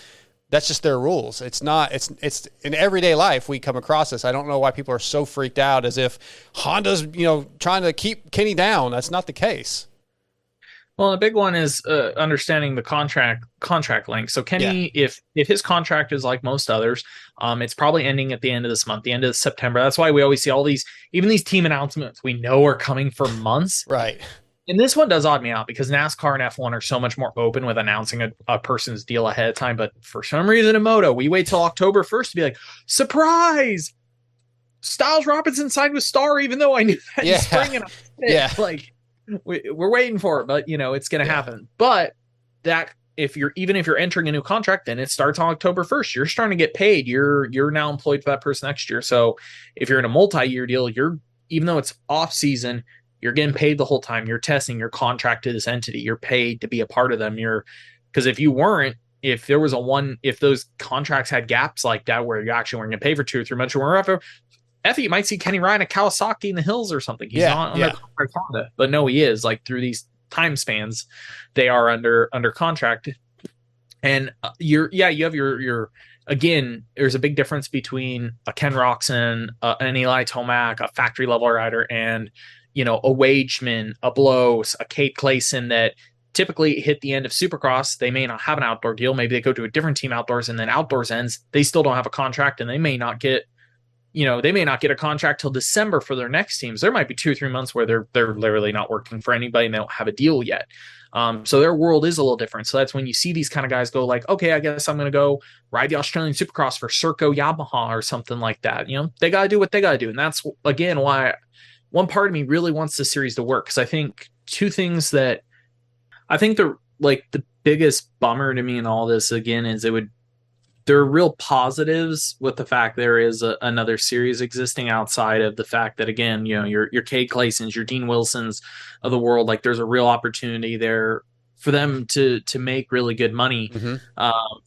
[SPEAKER 2] That's just their rules. It's not, it's in everyday life we come across this. I don't know why people are so freaked out as if Honda's, trying to keep Kenny down. That's not the case.
[SPEAKER 1] Well, the big one is understanding the contract length. So Kenny, if his contract is like most others, it's probably ending at the end of this month, the end of September. That's why we always see all these, even these team announcements we know are coming for months.
[SPEAKER 2] Right.
[SPEAKER 1] And this one does odd me out because NASCAR and F1 are so much more open with announcing a person's deal ahead of time. But for some reason in Moto, we wait till October 1st to be like, surprise! Styles Robinson signed with Star, even though I knew that in spring. And like, we're waiting for it, but it's going to happen. But that if you're entering a new contract, then it starts on October 1st. You're starting to get paid. You're now employed for that person next year. So if you're in a multi-year deal, even though it's off season, you're getting paid the whole time. You're testing your contract to this entity. You're paid to be a part of them. Because if you weren't, if those contracts had gaps like that where you actually weren't going to pay for 2 or 3 months, you might see Kenny Ryan at Kawasaki in the hills or something. He's not under contract Honda, but no, he is. Like through these time spans, they are under contract. And you have your again. There's a big difference between a Ken Roczen, an Eli Tomac, a factory level rider, and a Wageman, a Blows, a Kate Clayson that typically hit the end of Supercross. They may not have an outdoor deal. Maybe they go to a different team outdoors, and then outdoors ends. They still don't have a contract, and they may not get a contract till December for their next teams. There might be 2 or 3 months where they're literally not working for anybody and they don't have a deal yet. So their world is a little different. So that's when you see these kind of guys go like, okay, I guess I'm going to go ride the Australian Supercross for Serco Yamaha or something like that. They got to do what they got to do. And that's, again, why one part of me really wants the series to work. Because I think two things that I think the biggest bummer to me in all this, again, is there are real positives with the fact there is another series existing outside of the fact that, again, your Cade Claysons, your Dean Wilsons of the world, like there's a real opportunity there for them to make really good money,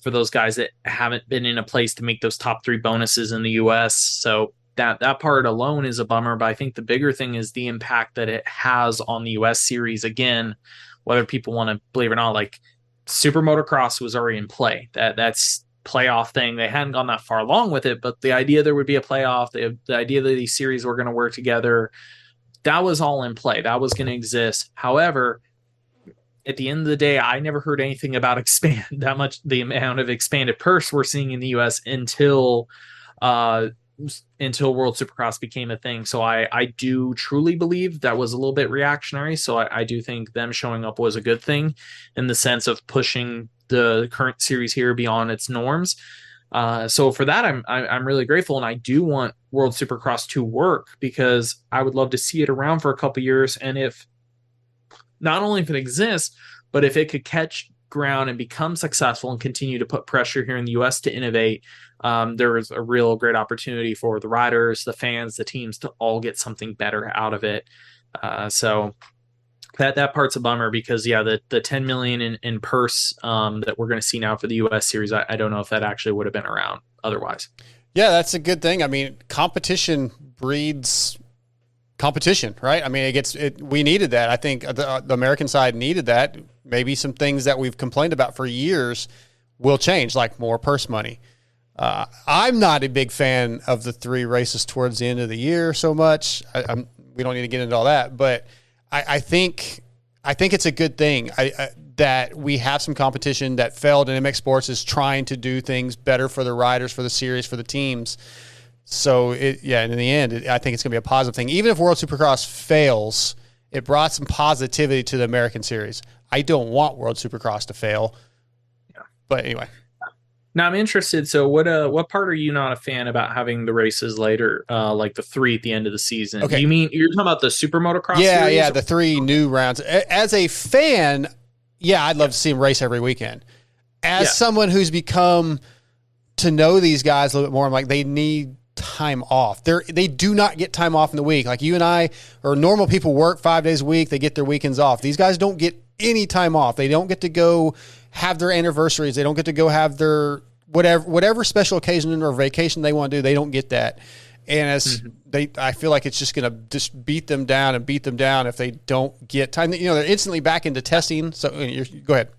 [SPEAKER 1] for those guys that haven't been in a place to make those top 3 bonuses in the US. So that part alone is a bummer, but I think the bigger thing is the impact that it has on the US series. Again, whether people want to believe it or not, like Super Motocross was already in play. That's playoff thing. They hadn't gone that far along with it, but the idea there would be a playoff, the idea that these series were going to work together, that was all in play. That was going to exist. However, at the end of the day, I never heard anything about the amount of expanded purse we're seeing in the US until World Supercross became a thing. So I do truly believe that was a little bit reactionary. So I do think them showing up was a good thing in the sense of pushing the current series here beyond its norms. So for that, I'm really grateful, and I do want World Supercross to work because I would love to see it around for a couple years. And if not only if it exists, but if it could catch ground and become successful and continue to put pressure here in the US to innovate, there is a real great opportunity for the riders, the fans, the teams to all get something better out of it. So that part's a bummer because the 10 million in purse that we're going to see now for the US series, I don't know if that actually would have been around otherwise.
[SPEAKER 2] Yeah, that's a good thing. I mean, competition breeds competition, right? I mean, we needed that. I think the American side needed that. Maybe some things that we've complained about for years will change, like more purse money. I'm not a big fan of the 3 races towards the end of the year so much. We don't need to get into all that, but I think it's a good thing that we have some competition, that Feld and MX Sports is trying to do things better for the riders, for the series, for the teams. So and in the end, I think it's going to be a positive thing. Even if World Supercross fails, it brought some positivity to the American series. I don't want World Supercross to fail. Yeah. But anyway.
[SPEAKER 1] Now I'm interested. So what part are you not a fan about having the races later, like the three at the end of the season? Do
[SPEAKER 2] Okay.
[SPEAKER 1] you mean you're talking about the super motocross
[SPEAKER 2] Yeah, yeah,
[SPEAKER 1] series?
[SPEAKER 2] the three new rounds. As a fan, yeah, I'd love
[SPEAKER 1] Yeah.
[SPEAKER 2] to see him race every weekend. As
[SPEAKER 1] Yeah.
[SPEAKER 2] someone who's become to know these guys a little bit more, I'm like, they need time off. They do not get time off in the week. Like you and I, or normal people, work 5 days a week. They get their weekends off. These guys don't get any time off. They don't get to go have their anniversaries. They don't get to go have their whatever special occasion or vacation they want to do. They don't get that. And as
[SPEAKER 1] Mhm.
[SPEAKER 2] I feel like it's just going to just beat them down and beat them down if they don't get time. You know, they're instantly back into testing. So go ahead.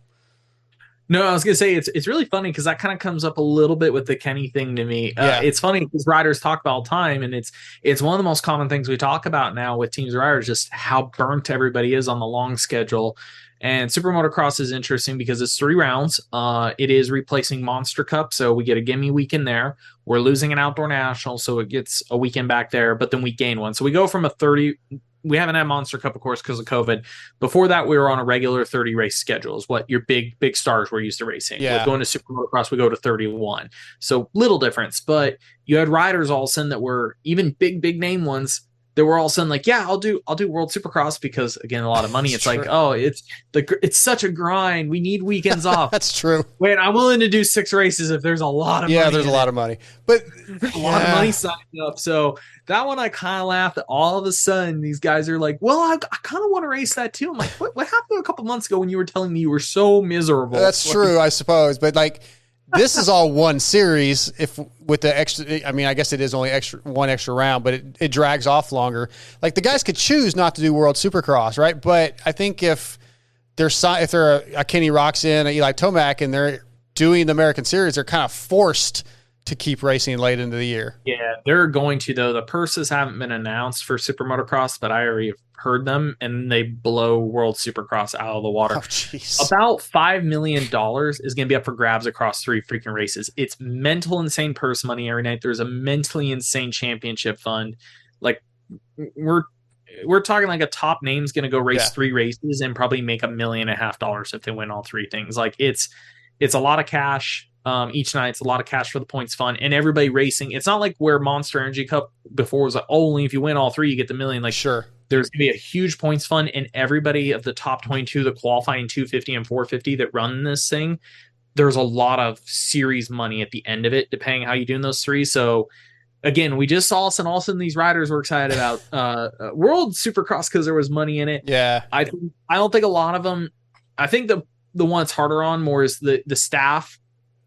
[SPEAKER 1] No, I was gonna say it's really funny because that kind of comes up a little bit with the Kenny thing to me.
[SPEAKER 2] Yeah.
[SPEAKER 1] It's funny because riders talk about all the time, and it's one of the most common things we talk about now with teams and riders, just how burnt everybody is on the long schedule. And Super Motocross is interesting because it's 3 rounds. It is replacing Monster Cup, so we get a gimme weekend there. We're losing an outdoor national, so it gets a weekend back there, but then we gain one. So we go from a 30. We haven't had Monster Cup, of course, because of COVID. Before that, we were on a regular 30 race schedule, is what your big stars were used to racing.
[SPEAKER 2] Yeah.
[SPEAKER 1] With going to Super Motocross, we go to 31. So little difference. But you had riders all of a sudden that were even big name ones that were all of a sudden like, yeah, I'll do World Supercross because again, a lot of money.
[SPEAKER 2] That's
[SPEAKER 1] It's
[SPEAKER 2] true.
[SPEAKER 1] like, oh, it's such a grind. We need weekends off.
[SPEAKER 2] That's true.
[SPEAKER 1] Wait, I'm willing to do 6 races if there's a lot of
[SPEAKER 2] Yeah,
[SPEAKER 1] money.
[SPEAKER 2] there's a lot of money, but
[SPEAKER 1] a lot of money signed up. So that one I kind of laughed at. All of a sudden, these guys are like, well, I kind of want to race that too. I'm like, what happened a couple months ago when you were telling me you were so miserable?
[SPEAKER 2] that's
[SPEAKER 1] Like,
[SPEAKER 2] true, I suppose. But like, this is all one series. If with the extra, I mean, I guess it is only one extra round, but it drags off longer. Like the guys could choose not to do World Supercross, right? But I think if they're a Kenny Roczen, a Eli Tomac, and they're doing the American Series, they're kind of forced to keep racing late into the year.
[SPEAKER 1] yeah, they're going to, though. The purses haven't been announced for Super Motocross, but I already heard them, and they blow World Supercross out of the water.
[SPEAKER 2] Oh, jeez.
[SPEAKER 1] About $5 million is going to be up for grabs across 3 freaking races. It's mental, insane purse money every night. There's a mentally insane championship fund. Like we're we're talking like a top name's going to go race
[SPEAKER 2] Yeah.
[SPEAKER 1] 3 races and probably make $1.5 million if they win all 3 things. Like it's a lot of cash. Each night it's a lot of cash for the points fund and everybody racing. It's not like where Monster Energy Cup before was like, oh, only if you win all 3 you get the million. Like
[SPEAKER 2] Sure.
[SPEAKER 1] there's going to be a huge points fund, and everybody of the top 22, the qualifying 250 and 450 that run this thing, there's a lot of series money at the end of it, depending how you do in those 3. So again, we just saw and all of a sudden these riders were excited about World Supercross because there was money in it.
[SPEAKER 2] Yeah.
[SPEAKER 1] I don't think a lot of them. I think the one it's harder on more is the staff.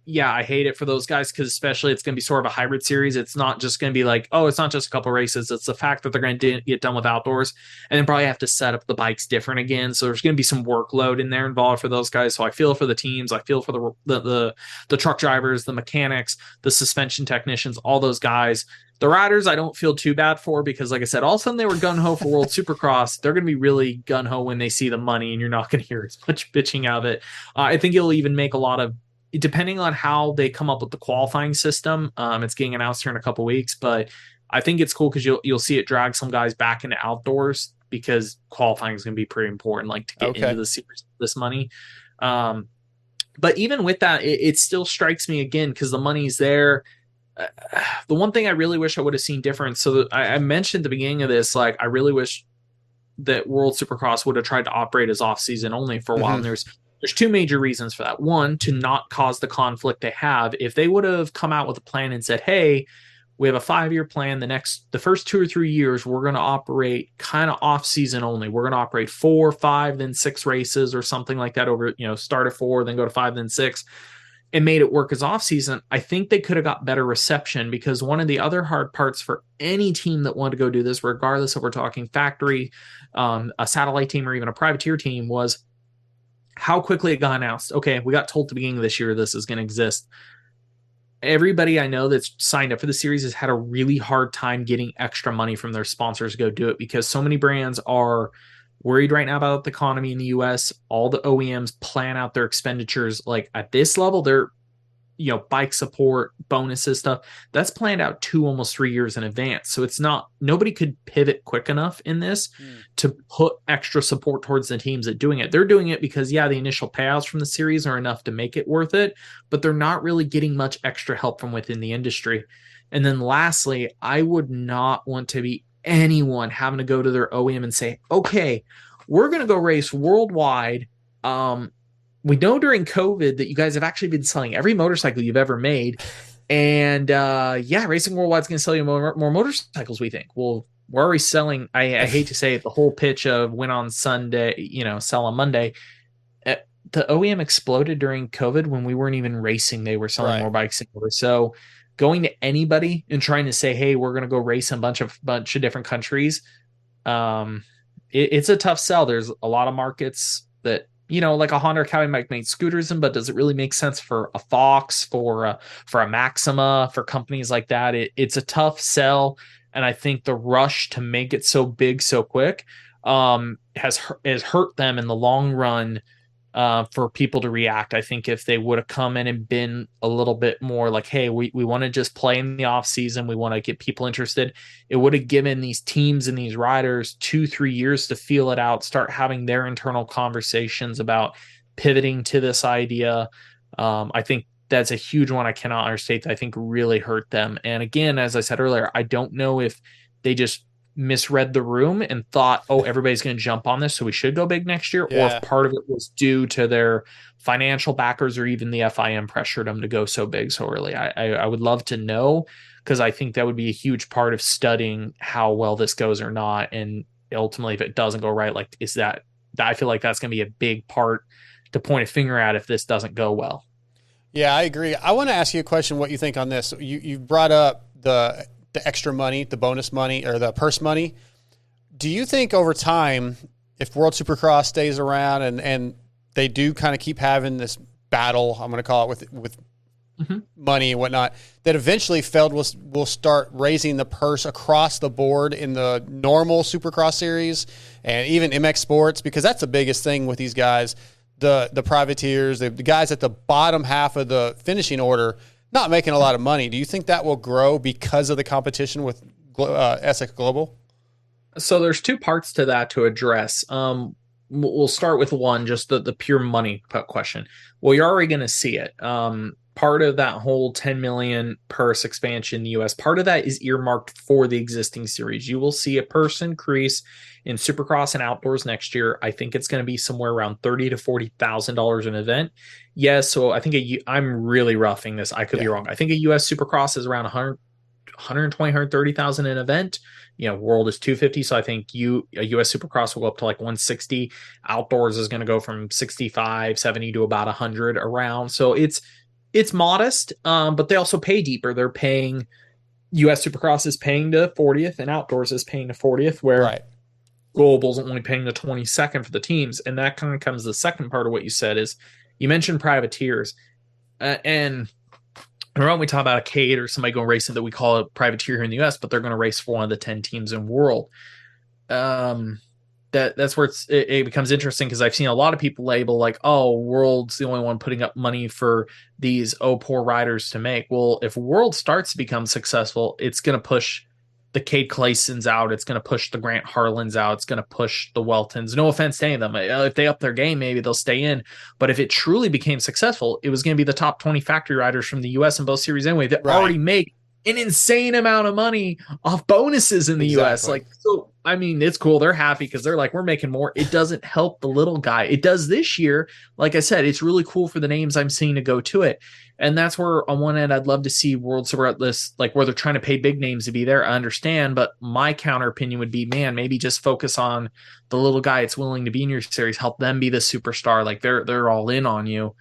[SPEAKER 1] Yeah, I hate it for those guys because especially it's going to be sort of a hybrid series. It's not just going to be like, oh, it's not just a couple races. It's the fact that they're going to get done with outdoors and then probably have to set up the bikes different again. So there's going to be some workload in there involved for those guys. So I feel for the teams. I feel for the truck drivers, the mechanics, the suspension technicians, all those guys. The riders, I don't feel too bad for because, like I said, all of a sudden they were gun ho for World Supercross. They're going to be really gun ho when they see the money, and you're not going to hear as much bitching of it. I think it'll even make a lot of, depending on how they come up with the qualifying system. It's getting announced here in a couple weeks, but I think it's cool because you'll see it drag some guys back into outdoors because qualifying is going to be pretty important, like to get into the series, this money. But even with that, it still strikes me again because the money's there. The one thing I really wish I would have seen different. So I mentioned at the beginning of this, like I really wish that World Supercross would have tried to operate as off season only for a while. And there's 2 major reasons for that. One, to not cause the conflict they have. If they would have come out with a plan and said, hey, we have a 5-year plan. The first 2 or 3 years, we're going to operate kind of off season only. We're going to operate 4, 5, then 6 races or something like that over, start at 4, then go to 5, then 6, and made it work as off season. I think they could have got better reception because one of the other hard parts for any team that wanted to go do this, regardless if we're talking factory, a satellite team, or even a privateer team, was how quickly it got announced. Okay, we got told at the beginning of this year this is going to exist. Everybody I know that's signed up for the series has had a really hard time getting extra money from their sponsors to go do it because so many brands are worried right now about the economy in the US. All the OEMs plan out their expenditures. Like at this level, bike support, bonuses, stuff, that's planned out 2 almost 3 years in advance. So it's not, nobody could pivot quick enough in this
[SPEAKER 2] Mm.
[SPEAKER 1] to put extra support towards the teams that doing it. They're doing it because, yeah, the initial payouts from the series are enough to make it worth it, but they're not really getting much extra help from within the industry. And then lastly, I would not want to be anyone having to go to their OEM and say, okay, we're going to go race worldwide. We know during COVID that you guys have actually been selling every motorcycle you've ever made. And yeah, Racing Worldwide is going to sell you more motorcycles, we think. Well, we're already selling. I hate to say it, the whole pitch of win on Sunday, sell on Monday. The OEM exploded during COVID when we weren't even racing. They were selling more bikes than ever. So going to anybody and trying to say, hey, we're going to go race in a bunch of different countries, it's a tough sell. There's a lot of markets that, like a Honda or Cowie might make scooters in, but does it really make sense for a Fox, for a Maxima, for companies like that? It's a tough sell. And I think the rush to make it so big so quick has hurt them in the long run. For people to react. I think if they would have come in and been a little bit more like, hey, we want to just play in the off season, we want to get people interested, it would have given these teams and these riders 2-3 years to feel it out, start having their internal conversations about pivoting to this idea. I think that's a huge one. I cannot understate that. I think really hurt them. And again, as I said earlier, I don't know if they just misread the room and thought, oh, everybody's going to jump on this, so we should go big next year, or if part of it was due to their financial backers or even the FIM pressured them to go so big so early. I would love to know, because I think that would be a huge part of studying how well this goes or not. And ultimately, if it doesn't go right, like, is that, I feel like that's going to be a big part to point a finger at if this doesn't go well.
[SPEAKER 2] Yeah, I agree. I want to ask you a question, what you think on this. You brought up the extra money, the bonus money, or the purse money. Do you think over time, if World Supercross stays around and they do kind of keep having this battle, I'm going to call it, with money and whatnot, that eventually Feld will start raising the purse across the board in the normal Supercross series and even MX Sports? Because that's the biggest thing with these guys, the privateers, the guys at the bottom half of the finishing order, not making a lot of money. Do you think that will grow because of the competition with SX Global?
[SPEAKER 1] So there's two parts to that to address. We'll start with one, just the pure money question. Well, you're already going to see it. Part of that whole 10 million purse expansion in the US, part of that is earmarked for the existing series. You will see a purse increase in Supercross and Outdoors next year. I think it's going to be somewhere around $30,000 to $40,000 an event. Yes, so I think I'm really roughing this. I could be wrong. I think a US Supercross is around 120, 130,000 an event. World is 250, so I think a US Supercross will go up to like 160. Outdoors is going to go from 65, 70 to about 100 around. So it's modest, but they also pay deeper. They're paying, US Supercross is paying to 40th and Outdoors is paying to 40th, where Global's only paying the 22nd for the teams. And that kind of comes to the second part of what you said is, you mentioned privateers. And when we talk about a Cade or somebody going racing that we call a privateer here in the US, but they're going to race for one of the 10 teams in the world. That's where it becomes interesting, because I've seen a lot of people label like, oh, World's the only one putting up money for these poor riders to make. Well, if World starts to become successful, it's going to push the Cade Claysons out. It's going to push the Grant Harlans out. It's going to push the Weltons. No offense to any of them. If they up their game, maybe they'll stay in. But if it truly became successful, it was going to be the top 20 factory riders from the US in both series anyway that already make an insane amount of money off bonuses in the US. Like, so, I mean, it's cool. They're happy because they're like, we're making more. It doesn't help the little guy. It does this year. Like I said, it's really cool for the names I'm seeing to go to it. And that's where, on one end, I'd love to see World Super this, like, where they're trying to pay big names to be there. I understand, but my counter opinion would be, man, maybe just focus on the little guy that's willing to be in your series. Help them be the superstar. Like, they're all in on you.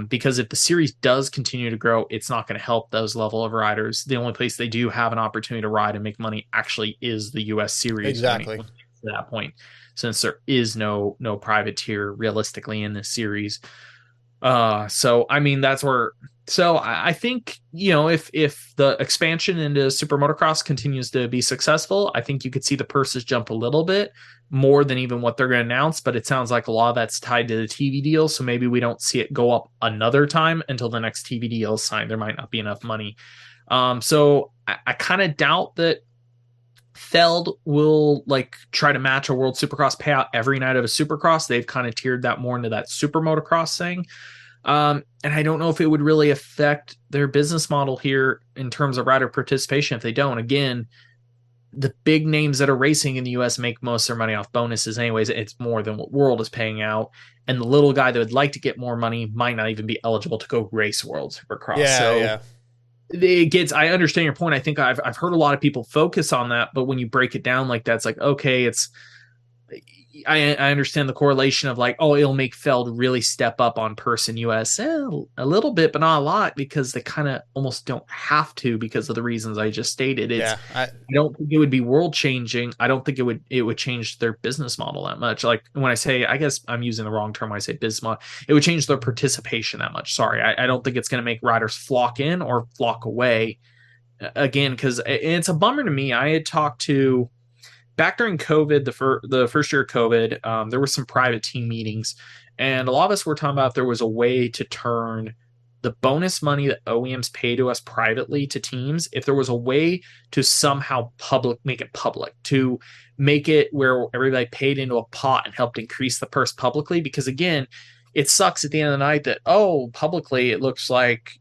[SPEAKER 1] Because if the series does continue to grow, it's not going to help those level of riders. The only place they do have an opportunity to ride and make money actually is the US series.
[SPEAKER 2] Exactly.
[SPEAKER 1] To that point, since there is no privateer realistically in this series. So, I mean, that's where, So I think, if the expansion into super motocross continues to be successful, I think you could see the purses jump a little bit more than even what they're going to announce. But it sounds like a lot of that's tied to the TV deal. So maybe we don't see it go up another time until the next TV deal is signed. There might not be enough money. So I kind of doubt that Feld will like try to match a World Supercross payout every night of a Supercross. They've kind of tiered that more into that super motocross thing. And I don't know if it would really affect their business model here in terms of rider participation if they don't. Again, the big names that are racing in the US make most of their money off bonuses anyways. It's more than what World is paying out. And the little guy that would like to get more money might not even be eligible to go race World Supercross.
[SPEAKER 2] Yeah,
[SPEAKER 1] So
[SPEAKER 2] yeah.
[SPEAKER 1] it gets, I understand your point. I think I've heard a lot of people focus on that, but when you break it down like that, it's like, okay, I understand the correlation of like, oh, it'll make Feld really step up on Person US a little bit, but not a lot because they kind of almost don't have to because of the reasons I just stated.
[SPEAKER 2] Yeah.
[SPEAKER 1] I don't think it would be world changing. I don't think it would change their business model that much. Like when I say, I guess I'm using the wrong term when I say business model, it would change their participation that much. Sorry, I don't think it's going to make riders flock in or flock away again because it's a bummer to me. I had talked to back during COVID, the first year of COVID, there were some private team meetings, and a lot of us were talking about if there was a way to turn the bonus money that OEMs pay to us privately to teams, if there was a way to somehow make it public, to make it where everybody paid into a pot and helped increase the purse publicly. Because again, it sucks at the end of the night that, oh, publicly it looks like,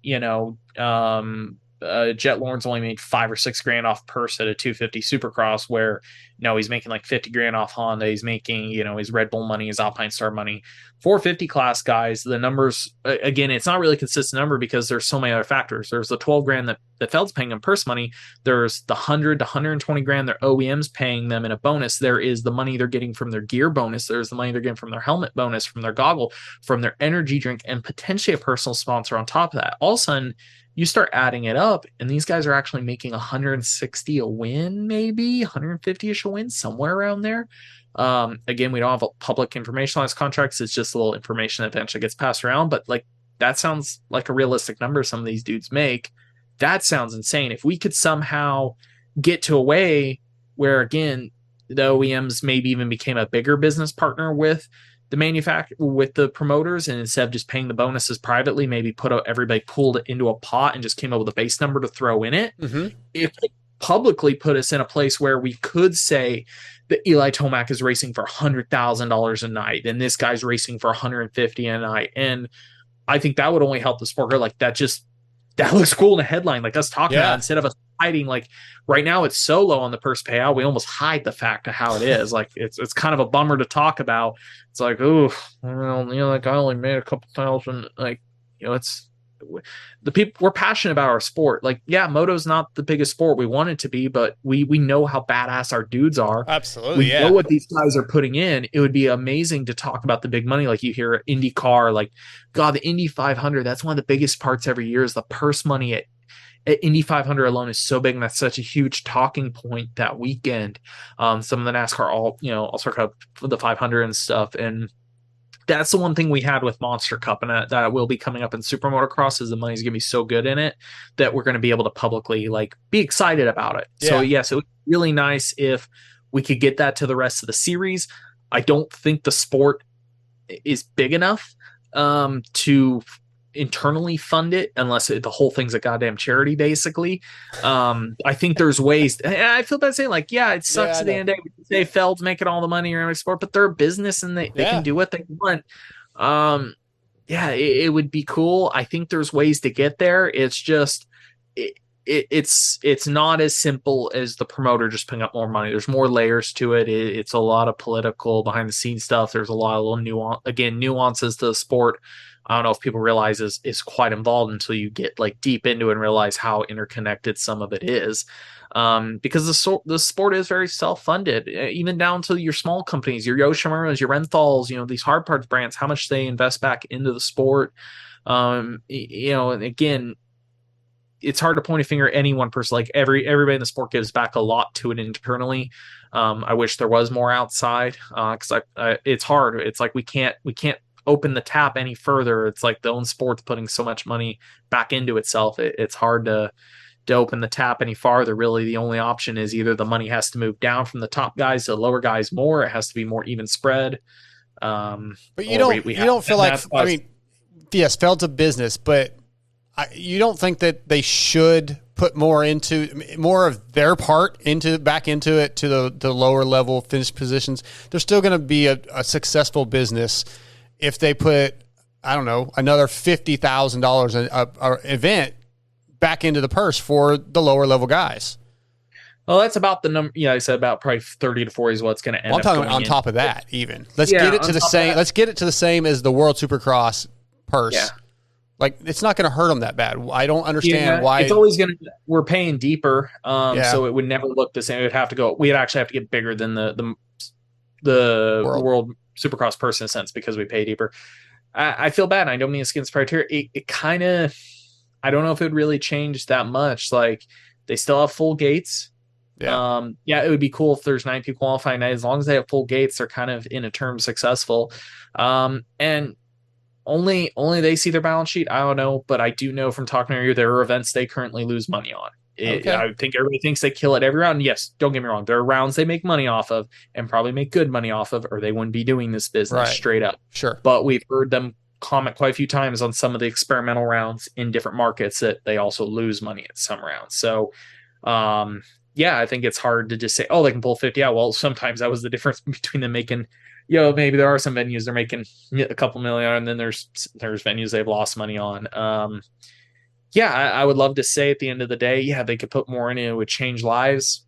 [SPEAKER 1] Jet Lawrence only made 5 or 6 grand off purse at a 250 Supercross, where he's making like 50 grand off Honda. He's making his Red Bull money, his Alpine Star money. 450 class guys, the numbers again, it's not really a consistent number because there's so many other factors. There's the 12 grand that Feld's paying them purse money. There's the 100 to 120 grand their OEMs paying them in a bonus. There is the money they're getting from their gear bonus. There's the money they're getting from their helmet bonus, from their goggle, from their energy drink, and potentially a personal sponsor on top of that. All of a sudden, you start adding it up, and these guys are actually making 160 a win, maybe 150-ish a win, somewhere around there. Again, we don't have public information on these contracts. It's just a little information that eventually gets passed around. But like that sounds like a realistic number some of these dudes make. That sounds insane. If we could somehow get to a way where, again, the OEMs maybe even became a bigger business partner with the with the promoters, and instead of just paying the bonuses privately, maybe everybody pulled it into a pot and just came up with a base number to throw in it.
[SPEAKER 2] Mm-hmm.
[SPEAKER 1] If they publicly put us in a place where we could say that Eli Tomac is racing for $100,000 a night and this guy's racing for 150 a night, and I think that would only help the sport. Like that looks cool in a headline, like us talking about it, instead of us hiding. Like right now it's so low on the purse payout, we almost hide the fact of how it is. Like it's kind of a bummer to talk about. It's like, oh, well, like I only made a couple thousand. Like, it's the people, we're passionate about our sport. Like, yeah, moto's not the biggest sport we want it to be, but we know how badass our dudes are.
[SPEAKER 2] Absolutely.
[SPEAKER 1] We know what these guys are putting in. It would be amazing to talk about the big money. Like you hear IndyCar, like, God, the Indy 500, that's one of the biggest parts every year is the purse money at Indy 500 alone is so big, and that's such a huge talking point that weekend. Some of the NASCAR All-Star Cup for the 500 and stuff, and that's the one thing we had with Monster Cup, and that will be coming up in Super Motocross, is the money's going to be so good in it that we're going to be able to publicly like be excited about it. Yeah. So yes, it would be really nice if we could get that to the rest of the series. I don't think the sport is big enough to internally fund it unless the whole thing's a goddamn charity, basically. I think there's ways. I feel bad saying, like, yeah, it sucks at the end of the day. Feld's making all the money around sport, but they're a business and they can do what they want. It would be cool. I think there's ways to get there. It's just it's not as simple as the promoter just putting up more money. There's more layers to it. It's a lot of political behind the scenes stuff. There's a lot of little nuances to the sport. I don't know if people realize is quite involved until you get like deep into it and realize how interconnected some of it is. Because the sport is very self-funded, even down to your small companies, your Yoshimuras, your Renthals, these hard parts brands, how much they invest back into the sport. And again, it's hard to point a finger at any one person. Like everybody in the sport gives back a lot to it internally. I wish there was more outside, because it's hard. It's like we can't open the tap any further. It's like the own sport's putting so much money back into itself. It's hard to open the tap any farther. Really, the only option is either the money has to move down from the top guys to the lower guys more. It has to be more even spread.
[SPEAKER 2] But you don't feel like, I mean, yes, Feld's a business, but you don't think that they should put more of their part back into it to the lower level finish positions? They're still going to be a successful business if they put, I don't know, another $50,000 an event back into the purse for the lower level guys.
[SPEAKER 1] Well, that's about the number. Yeah, I said about probably 30 to 40 is what's going to end
[SPEAKER 2] I'm
[SPEAKER 1] up
[SPEAKER 2] talking
[SPEAKER 1] going
[SPEAKER 2] on top of that. Even let's get it to the same. Let's get it to the same as the World Supercross purse. Yeah. Like, it's not going to hurt them that bad. I don't understand why.
[SPEAKER 1] It's always going to. We're paying deeper, so it would never look the same. It would have to go. We'd actually have to get bigger than the World Supercross purse in a sense because we pay deeper. I feel bad. I don't mean it's against criteria. It kind of. I don't know if it would really change that much. Like, they still have full gates. Yeah. It would be cool if there's 9 people qualifying night. As long as they have full gates, they're kind of in a term successful. And only they see their balance sheet. I don't know, but I do know from talking to you, there are events they currently lose money on. I think everybody thinks they kill it every round. Yes, don't get me wrong. There are rounds they make money off of and probably make good money off of, or they wouldn't be doing this business straight up.
[SPEAKER 2] Sure.
[SPEAKER 1] But we've heard them comment quite a few times on some of the experimental rounds in different markets that they also lose money at some rounds. So, I think it's hard to just say, oh, they can pull 50 out. Well, sometimes that was the difference between them making, maybe there are some venues they're making a couple million, and then there's venues they've lost money on. I would love to say at the end of the day, they could put more in it. It would change lives.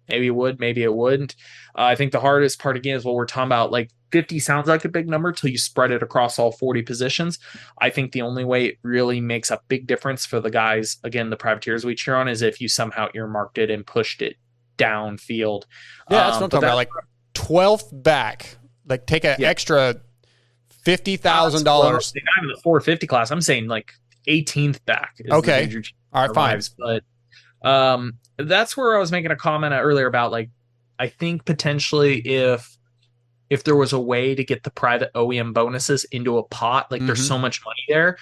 [SPEAKER 1] Maybe it would, maybe it wouldn't. I think the hardest part, again, is what we're talking about. Like, 50 sounds like a big number till you spread it across all 40 positions. I think the only way it really makes a big difference for the guys, again, the privateers we cheer on, is if you somehow earmarked it and pushed it downfield.
[SPEAKER 2] Yeah, that's what I'm talking about. Like, 12th back, like, take an extra $50,000. Okay. All right, fine.
[SPEAKER 1] But that's where I was making a comment earlier about, like, I think potentially if there was a way to get the private OEM bonuses into a pot, like there's so much money there.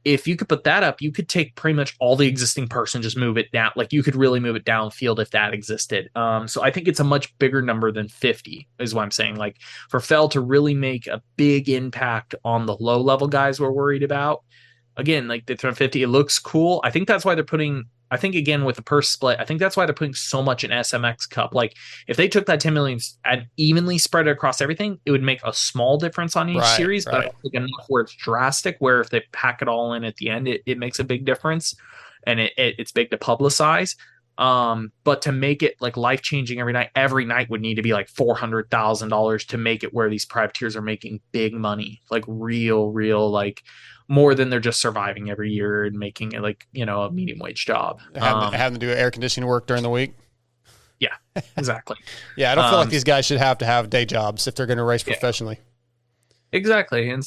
[SPEAKER 1] If you could put that up, you could take pretty much all the existing purse and just move it down. Like, you could really move it downfield if that existed. So I think it's a much bigger number than 50 is what I'm saying. Like, for Fell to really make a big impact on the low level guys we're worried about. Again, like, they throw 50, it looks cool. I think that's why they're putting, I think, again, with the purse split, I think that's why they're putting so much in SMX Cup. Like, if they took that 10 million and evenly spread it across everything, it would make a small difference on each series, but I don't think enough where it's drastic, where if they pack it all in at the end, it makes a big difference, and it's big to publicize. But to make it like life-changing every night would need to be like $400,000 to make it where these privateers are making big money, like real, like, more than they're just surviving every year and making it like, a medium wage job.
[SPEAKER 2] Having to do air conditioning work during the week.
[SPEAKER 1] Yeah, exactly.
[SPEAKER 2] I don't feel like these guys should have to have day jobs if they're going to race professionally.
[SPEAKER 1] Exactly. And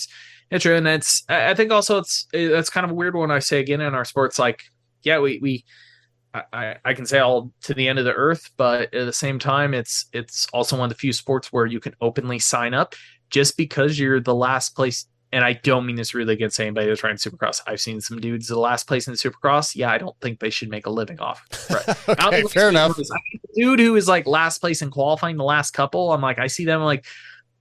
[SPEAKER 1] it's true. And I think also that's kind of a weird one. I say again in our sports, like, I can say all to the end of the earth, but at the same time, it's also one of the few sports where you can openly sign up just because you're the last place. And I don't mean this really against anybody that's trying Supercross. I've seen some dudes the last place in the Supercross. Yeah, I don't think they should make a living off it. Right.
[SPEAKER 2] Okay, fair enough.
[SPEAKER 1] Dude who is like last place in qualifying the last couple, I'm like, I see them like,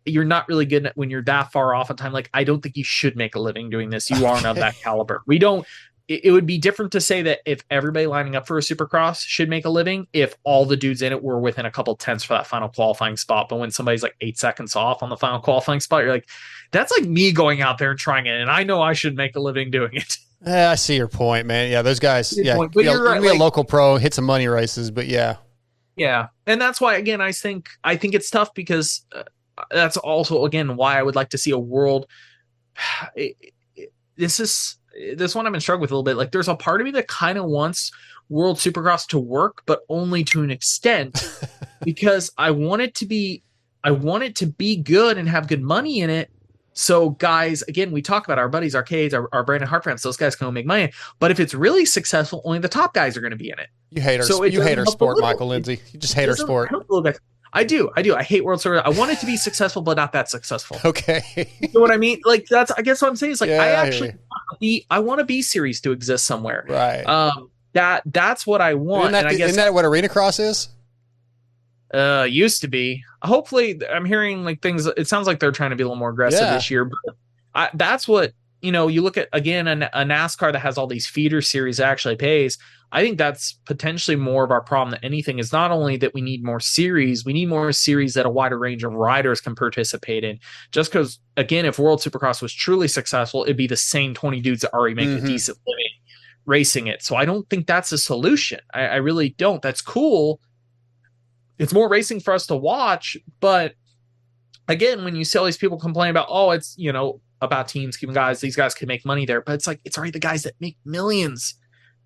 [SPEAKER 1] you're not really good when you're that far off in time. Like, I don't think you should make a living doing this. You aren't of that caliber. We don't. It would be different to say that if everybody lining up for a Supercross should make a living, if all the dudes in it were within a couple tenths for that final qualifying spot. But when somebody's like 8 seconds off on the final qualifying spot, you're like, that's like me going out there and trying it. And I know I should make a living doing it.
[SPEAKER 2] Yeah, I see your point, man. Yeah, those guys, but you're right, be a local pro, hit some money races, but yeah.
[SPEAKER 1] Yeah. And that's why, again, I think it's tough because that's also, again, why I would like to see a world. This one I've been struggling with a little bit. Like, there's a part of me that kind of wants World Supercross to work, but only to an extent, because I want it to be good and have good money in it. So guys, again, we talk about our buddies, Arcades, our Brandon Hartrands, those guys can make money. But if it's really successful, only the top guys are going to be in it.
[SPEAKER 2] You hate our sport, Michael Lindsay. You just hate our sport.
[SPEAKER 1] I do. I hate World Supercross. I want it to be successful, but not that successful.
[SPEAKER 2] Okay.
[SPEAKER 1] You know what I mean? Like that's I guess what I'm saying is like I
[SPEAKER 2] Yeah, I hear
[SPEAKER 1] actually
[SPEAKER 2] you.
[SPEAKER 1] I want a B series to exist somewhere.
[SPEAKER 2] Right.
[SPEAKER 1] That's what I want. And I guess
[SPEAKER 2] isn't that what Arena Cross is?
[SPEAKER 1] used to be. Hopefully I'm hearing like things it sounds like they're trying to be a little more aggressive
[SPEAKER 2] Yeah.
[SPEAKER 1] this year, but that's what you look at again a NASCAR that has all these feeder series that actually pays. I think that's potentially more of our problem than anything is not only that we need more series, we need more series that a wider range of riders can participate in. Just because, again, if World Supercross was truly successful, it'd be the same 20 dudes that already make a decent living racing it. So I don't think that's a solution. I really don't. That's cool. It's more racing for us to watch. But again, when you see all these people complain about, oh, it's, about teams, keeping guys, these guys can make money there. But it's like, it's already the guys that make millions.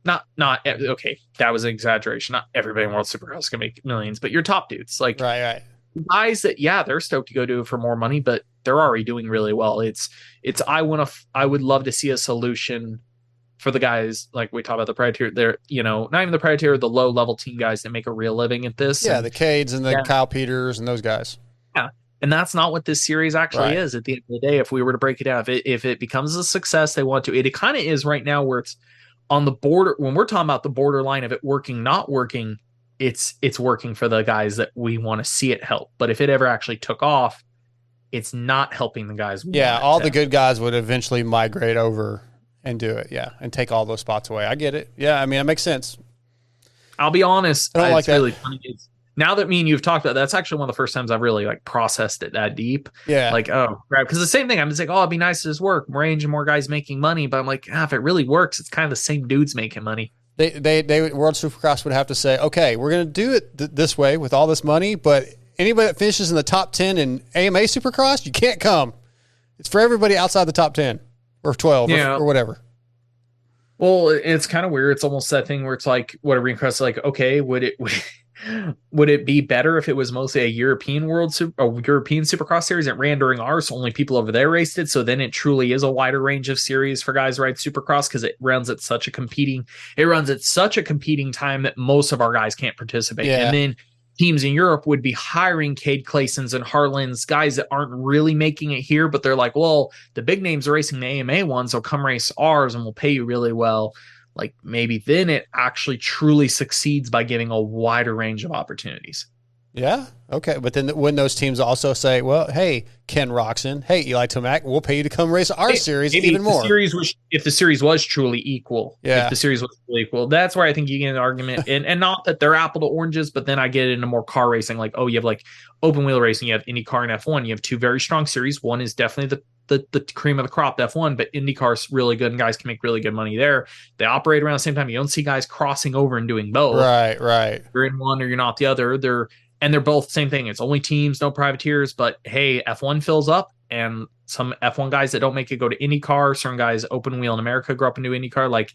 [SPEAKER 1] Not okay. That was an exaggeration. Not everybody in World Supercross can make millions, but your top dudes, like
[SPEAKER 2] Right.
[SPEAKER 1] guys that, yeah, they're stoked to go do it for more money, but they're already doing really well. I would love to see a solution for the guys like we talk about the Predator. They're not even the Predator, the low level team guys that make a real living at this.
[SPEAKER 2] Yeah,
[SPEAKER 1] and,
[SPEAKER 2] the Cades and the
[SPEAKER 1] yeah.
[SPEAKER 2] Kyle Peters and those guys.
[SPEAKER 1] Yeah. And that's not what this series actually is at the end of the day. If we were to break it down, if it becomes a success, they want to. It kind of is right now where it's on the border. When we're talking about the borderline of it working, not working, it's working for the guys that we want to see it help. But if it ever actually took off, it's not helping the guys.
[SPEAKER 2] Yeah, all the good guys would eventually migrate over and do it. Yeah, and take all those spots away. I get it. Yeah, I mean, it makes sense.
[SPEAKER 1] I'll be honest.
[SPEAKER 2] I don't like that.
[SPEAKER 1] Really funny. Now that me and you've talked about that's actually one of the first times I've really like processed it that deep.
[SPEAKER 2] Yeah.
[SPEAKER 1] Like, oh, right. Because the same thing, I'm just like, oh, it'd be nice to just work, more range and more guys making money. But I'm like, if it really works, it's kind of the same dudes making money.
[SPEAKER 2] They World Supercross would have to say, okay, we're going to do it this way with all this money, but anybody that finishes in the top 10 in AMA Supercross, you can't come. It's for everybody outside the top 10 or 12 or whatever.
[SPEAKER 1] Well, it's kind of weird. It's almost that thing where it's like, what Arena Cross is like, okay, would it be better if it was mostly a European Supercross series that ran during ours, so only people over there raced it? So then it truly is a wider range of series for guys who ride Supercross because it runs at such a competing time that most of our guys can't participate.
[SPEAKER 2] Yeah.
[SPEAKER 1] And then teams in Europe would be hiring Cade Claysons and Harlins, guys that aren't really making it here, but they're like, well, the big names are racing the AMA ones, so come race ours and we'll pay you really well. Like maybe then it actually truly succeeds by giving a wider range of opportunities.
[SPEAKER 2] Yeah. Okay. But then when those teams also say, well, hey, Ken Roczen, hey, Eli Tomac, we'll pay you to come race our series even more.
[SPEAKER 1] If the series was truly equal,
[SPEAKER 2] yeah.
[SPEAKER 1] If the series was truly equal, that's where I think you get an argument. and not that they're apple to oranges, but then I get into more car racing. Like, oh, you have like open wheel racing, you have IndyCar and F1. You have two very strong series. One is definitely the cream of the crop, F1, but IndyCar's really good and guys can make really good money there. They operate around the same time. You don't see guys crossing over and doing both.
[SPEAKER 2] Right.
[SPEAKER 1] You're in one or you're not the other. They're both same thing. It's only teams, no privateers, but hey, F1 fills up and some F1 guys that don't make it go to IndyCar, certain guys open wheel in America grow up into IndyCar. Like,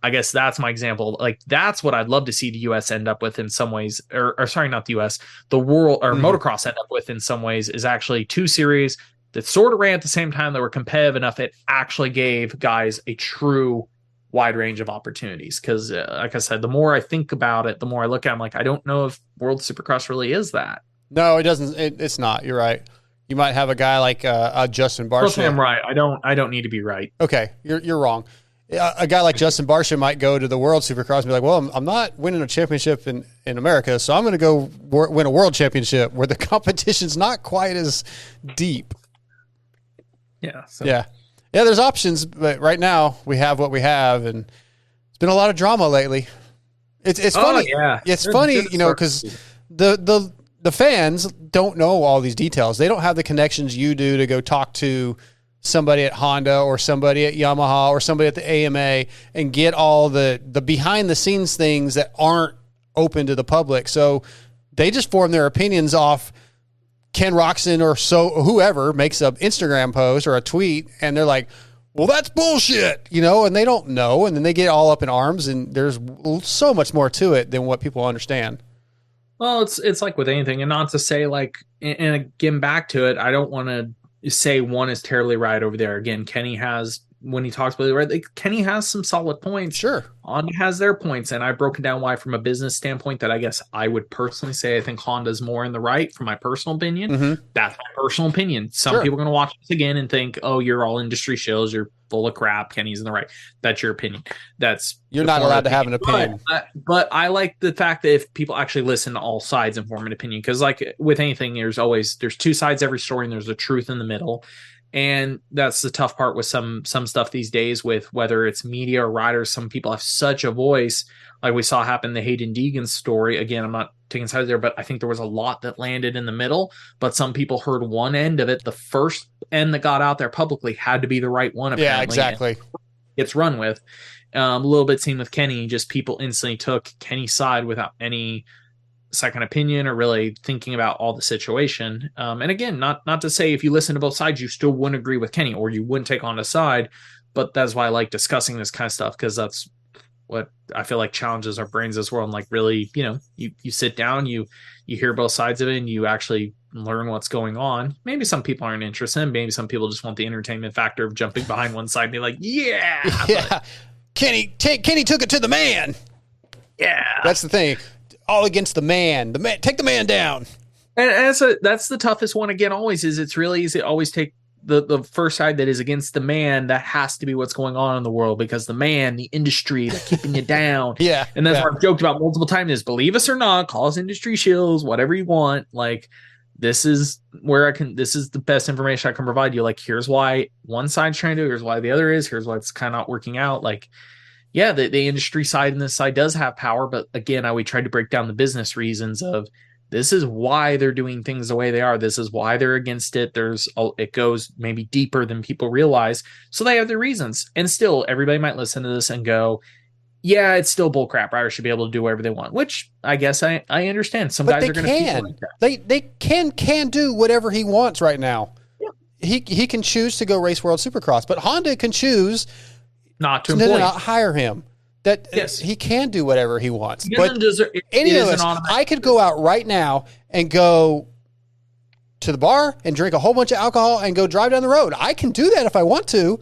[SPEAKER 1] I guess that's my example. Like, that's what I'd love to see the US end up with in some ways, or sorry, not the US, the world or motocross end up with in some ways is actually two series that sort of ran at the same time that were competitive enough it actually gave guys a true wide range of opportunities. Because like I said, the more I think about it, the more I look at it, I'm like, I don't know if World Supercross really is that.
[SPEAKER 2] No, it doesn't. It's not. You're right. You might have a guy like Justin Barcia.
[SPEAKER 1] Personally, I'm right. I don't need to be right.
[SPEAKER 2] Okay, you're wrong. A guy like Justin Barcia might go to the World Supercross and be like, well, I'm not winning a championship in America, so I'm going to go win a world championship where the competition's not quite as deep.
[SPEAKER 1] Yeah.
[SPEAKER 2] Yeah. There's options, but right now we have what we have, and it's been a lot of drama lately. It's funny.
[SPEAKER 1] Yeah.
[SPEAKER 2] It's funny, because the fans don't know all these details. They don't have the connections you do to go talk to somebody at Honda or somebody at Yamaha or somebody at the AMA and get all the behind the scenes things that aren't open to the public. So they just form their opinions off Ken Roczen or whoever makes an Instagram post or a tweet, and they're like, well, that's bullshit, and they don't know, and then they get all up in arms, and there's so much more to it than what people understand.
[SPEAKER 1] Well, it's like with anything, and not to say like, and again, back to it, I don't want to say one is terribly right over there. Again, Kenny has when he talks about it, right? Like, Kenny has some solid points.
[SPEAKER 2] Sure.
[SPEAKER 1] Honda has their points, and I've broken down why from a business standpoint that I guess I would personally say I think Honda's more in the right from my personal opinion.
[SPEAKER 2] Mm-hmm.
[SPEAKER 1] That's my personal opinion. Some
[SPEAKER 2] Sure.
[SPEAKER 1] people are going to watch this again and think, oh, you're all industry shills. You're full of crap. Kenny's in the right. That's your opinion.
[SPEAKER 2] You're not allowed to have an opinion.
[SPEAKER 1] But I like the fact that if people actually listen to all sides and form an opinion, because like with anything, there's two sides every story, and there's a truth in the middle. And that's the tough part with some stuff these days, with whether it's media or riders. Some people have such a voice, like we saw happen the Hayden Deegan story. Again, I'm not taking sides there, but I think there was a lot that landed in the middle. But some people heard one end of it. The first end that got out there publicly had to be the right one. Apparently.
[SPEAKER 2] Yeah, exactly.
[SPEAKER 1] It's run with. A little bit seen with Kenny. Just people instantly took Kenny's side without any second opinion or really thinking about all the situation. And again, not to say if you listen to both sides, you still wouldn't agree with Kenny or you wouldn't take on a side, but that's why I like discussing this kind of stuff, because that's what I feel like challenges our brains as well. And like really, you sit down, you hear both sides of it, and you actually learn what's going on. Maybe some people aren't interested. Maybe some people just want the entertainment factor of jumping behind one side and be like, yeah.
[SPEAKER 2] Yeah. Kenny took it to the man.
[SPEAKER 1] Yeah.
[SPEAKER 2] That's the thing. All against the man. Take the man down.
[SPEAKER 1] And that's the toughest one again. Always is. It's really easy to always take the first side that is against the man. That has to be what's going on in the world, because the man, the industry, they're keeping you down.
[SPEAKER 2] Yeah,
[SPEAKER 1] and that's what I've joked about multiple times. Is believe us or not, call us industry shills, whatever you want. Like this is where this is the best information I can provide you. Like here's why one side's trying to do. Here's why the other is. Here's why it's kind of not working out. Like. Yeah, the industry side and this side does have power, but again, we tried to break down the business reasons of this is why they're doing things the way they are. This is why they're against it. It goes maybe deeper than people realize. So they have their reasons. And still, everybody might listen to this and go, yeah, it's still bullcrap. Riders should be able to do whatever they want, which I guess I understand. Some guys are going to feel like that.
[SPEAKER 2] They can do whatever he wants right now.
[SPEAKER 1] Yeah.
[SPEAKER 2] He can choose to go race World Supercross, but Honda can choose
[SPEAKER 1] not to employ
[SPEAKER 2] not hire him. That
[SPEAKER 1] yes.
[SPEAKER 2] He can do whatever he wants.
[SPEAKER 1] He
[SPEAKER 2] but any of us, I could go out right now and go to the bar and drink a whole bunch of alcohol and go drive down the road. I can do that if I want to.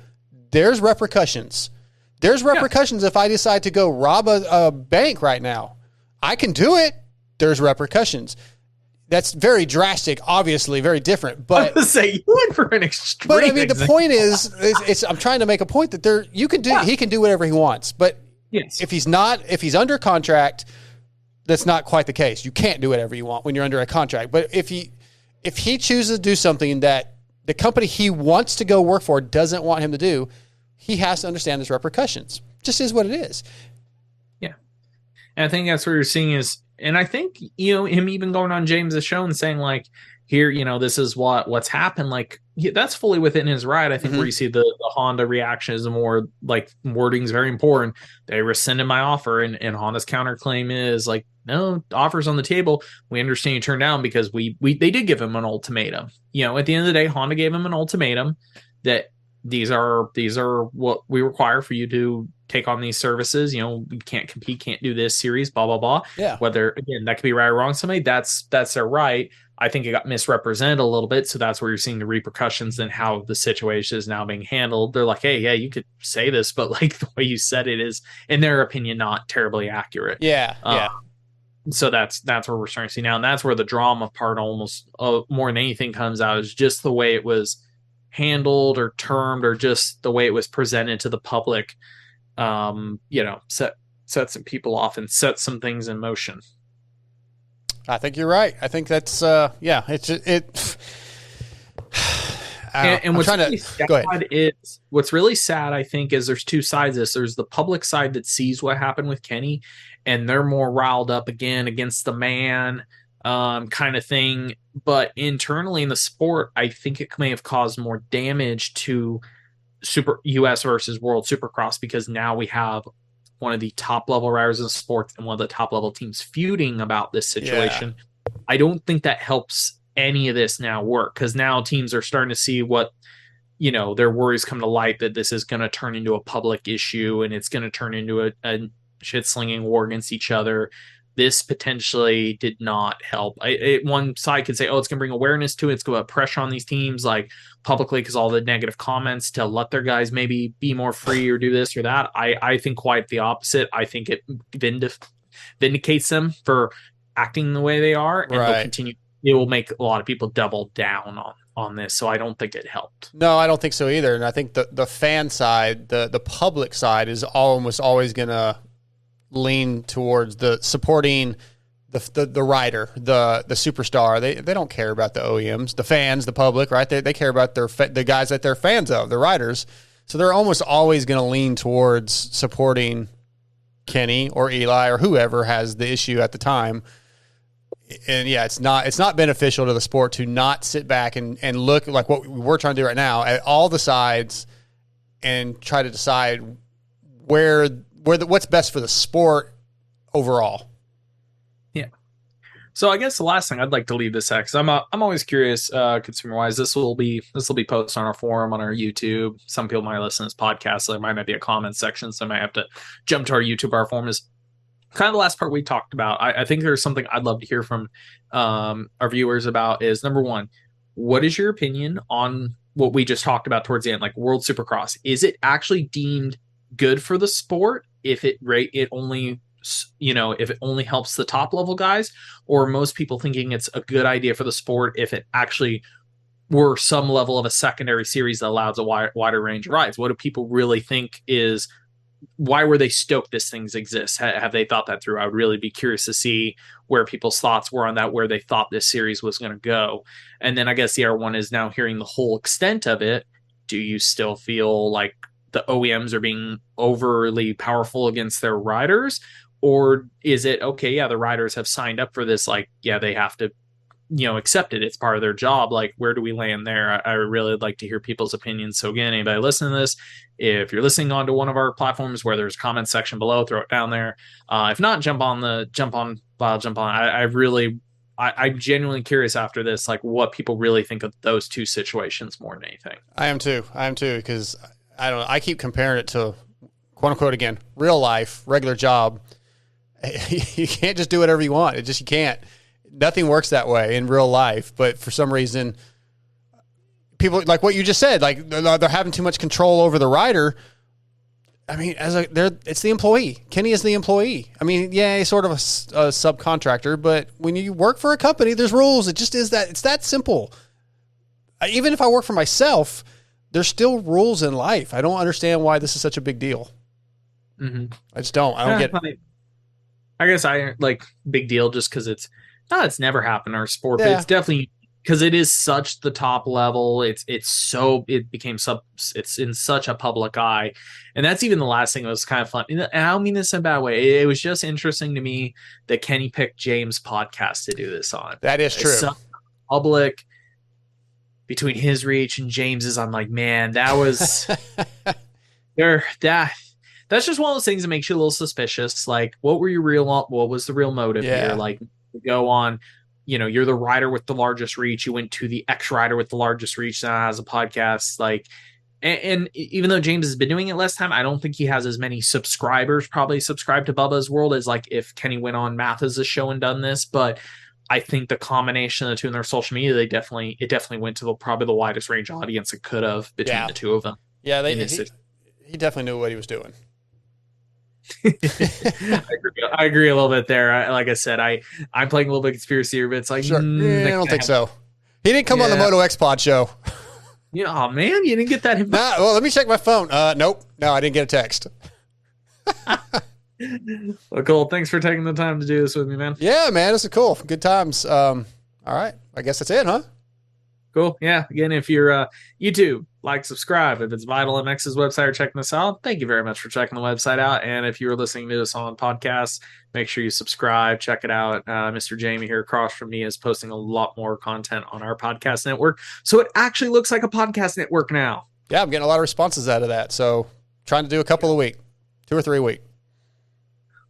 [SPEAKER 2] There's repercussions. There's repercussions if I decide to go rob a bank right now. I can do it. There's repercussions. That's very drastic, obviously, very different. But
[SPEAKER 1] I was say you went for an extreme.
[SPEAKER 2] But I mean, the point is, I'm trying to make a point that he can do whatever he wants. But
[SPEAKER 1] yes.
[SPEAKER 2] if he's under contract, that's not quite the case. You can't do whatever you want when you're under a contract. But if he chooses to do something that the company he wants to go work for doesn't want him to do, he has to understand there's repercussions. Just is what it is.
[SPEAKER 1] Yeah, and I think that's what you're seeing is. And I think, him even going on James's show and saying like, here, this is what's happened. Like that's fully within his right. I think where you see the Honda reaction is more like wording is very important. They rescinded my offer, and Honda's counterclaim is like, no, offer's on the table. We understand you turned down because they did give him an ultimatum. At the end of the day, Honda gave him an ultimatum that these are what we require for you to take on these services. You can't compete, can't do this series, blah, blah, blah.
[SPEAKER 2] Yeah.
[SPEAKER 1] Whether, again, that could be right or wrong. Somebody that's their right. I think it got misrepresented a little bit. So that's where you're seeing the repercussions and how the situation is now being handled. They're like, hey, yeah, you could say this, but like the way you said it is, in their opinion, not terribly accurate.
[SPEAKER 2] Yeah.
[SPEAKER 1] So that's where we're starting to see now. And that's where the drama part almost more than anything comes out, is just the way it was handled or termed, or just the way it was presented to the public. Set some people off and set some things in motion.
[SPEAKER 2] I think you're right. I think that's
[SPEAKER 1] And what's really sad, I think, is there's two sides of this. There's the public side that sees what happened with Kenny, and they're more riled up again against the man, kind of thing. But internally in the sport, I think it may have caused more damage to Super US versus World Supercross, because now we have one of the top level riders in the sport and one of the top level teams feuding about this situation. Yeah. I don't think that helps any of this now work, because now teams are starting to see what, their worries come to light, that this is going to turn into a public issue and it's going to turn into a shit slinging war against each other. this potentially did not help. One side could say, oh, it's going to bring awareness to it. It's going to put pressure on these teams like publicly because all the negative comments to let their guys maybe be more free or do this or that. I think quite the opposite. I think it vindicates them for acting the way they are, and they'll continue. It will make a lot of people double down on this. So I don't think it helped.
[SPEAKER 2] No, I don't think so either. And I think the fan side, the public side is almost always going to lean towards the supporting the rider, the superstar. They don't care about the OEMs, the fans, the public, right? They care about the guys that they're fans of, the riders. So they're almost always going to lean towards supporting Kenny or Eli or whoever has the issue at the time. And yeah, it's not beneficial to the sport to not sit back and look like what we're trying to do right now at all the sides and try to decide what's best for the sport overall.
[SPEAKER 1] Yeah. So I guess the last thing I'd like to leave this at, because I'm always curious, consumer wise. This will be posted on our forum on our YouTube. Some people might listen to this podcast, so there might not be a comment section, so I might have to jump to our YouTube. Our forum is kind of the last part we talked about. I think there's something I'd love to hear from our viewers about is, number one, what is your opinion on what we just talked about towards the end, like World Supercross? Is it actually deemed good for the sport if it only helps the top level guys, or most people thinking it's a good idea for the sport if it actually were some level of a secondary series that allows a wider range of rides? What do people really think is, why were they stoked this things exist? Have they thought that through? I would really be curious to see where people's thoughts were on that, where they thought this series was going to go. And then I guess the other one is, now hearing the whole extent of it, do you still feel like the OEMs are being overly powerful against their riders? Or is it, okay, yeah, the riders have signed up for this, like, yeah, they have to, accept it. It's part of their job. Like, where do we land there? I really like to hear people's opinions. So again, anybody listening to this, if you're listening onto one of our platforms where there's a comment section below, throw it down there. If not, jump on. I'm genuinely curious after this, like, what people really think of those two situations more than anything.
[SPEAKER 2] I am too, because I keep comparing it to, quote unquote, again, real life, regular job. You can't just do whatever you want. You can't. Nothing works that way in real life. But for some reason, people, like what you just said, like they're having too much control over the rider. I mean, it's the employee. Kenny is the employee. I mean, yeah, he's sort of a subcontractor, but when you work for a company, there's rules. It just is that. It's that simple. Even if I work for myself, there's still rules in life. I don't understand why this is such a big deal.
[SPEAKER 1] Mm-hmm.
[SPEAKER 2] I just don't. I don't get.
[SPEAKER 1] I guess I like big deal just because it's never happened in our sport, but it's definitely because it is such the top level. It's in such a public eye. And that's even the last thing that was kind of fun. And I don't mean this in a bad way. It was just interesting to me that Kenny picked James' podcast to do this on.
[SPEAKER 2] That is true.
[SPEAKER 1] So public between his reach and James's, I'm like, man, that was that's just one of those things that makes you a little suspicious. Like, what was the real motive here? Like, go on, you're the rider with the largest reach. You went to the X rider with the largest reach now has a podcast. Like, and even though James has been doing it less time, I don't think he has as many subscribers probably subscribed to Bubba's World as like if Kenny went on Mathis' show and done this. But I think the combination of the two in their social media, it definitely went to probably the widest range audience it could have between the two of them.
[SPEAKER 2] Yeah, he definitely knew what he was doing.
[SPEAKER 1] I agree a little bit there. Like I said, I'm playing a little bit conspiracy here, but it's like,
[SPEAKER 2] sure. I don't think so. He didn't come on the Moto X Pod show.
[SPEAKER 1] Oh man, you didn't get that.
[SPEAKER 2] Well, let me check my phone. Nope. No, I didn't get a text.
[SPEAKER 1] Well, cool. Thanks for taking the time to do this with me, man.
[SPEAKER 2] Yeah, man, this is cool. Good times. All right. I guess that's it, huh?
[SPEAKER 1] Cool. Yeah. Again, if you're YouTube, like, subscribe. If it's Vital MX's website or checking this out, thank you very much for checking the website out. And if you were listening to this on podcasts, make sure you subscribe, check it out. Mr. Jamie here across from me is posting a lot more content on our podcast network. So it actually looks like a podcast network now.
[SPEAKER 2] Yeah, I'm getting a lot of responses out of that. So trying to do a couple a week, 2 or 3 a week.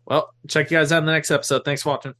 [SPEAKER 1] Well, check you guys out in the next episode. Thanks for watching.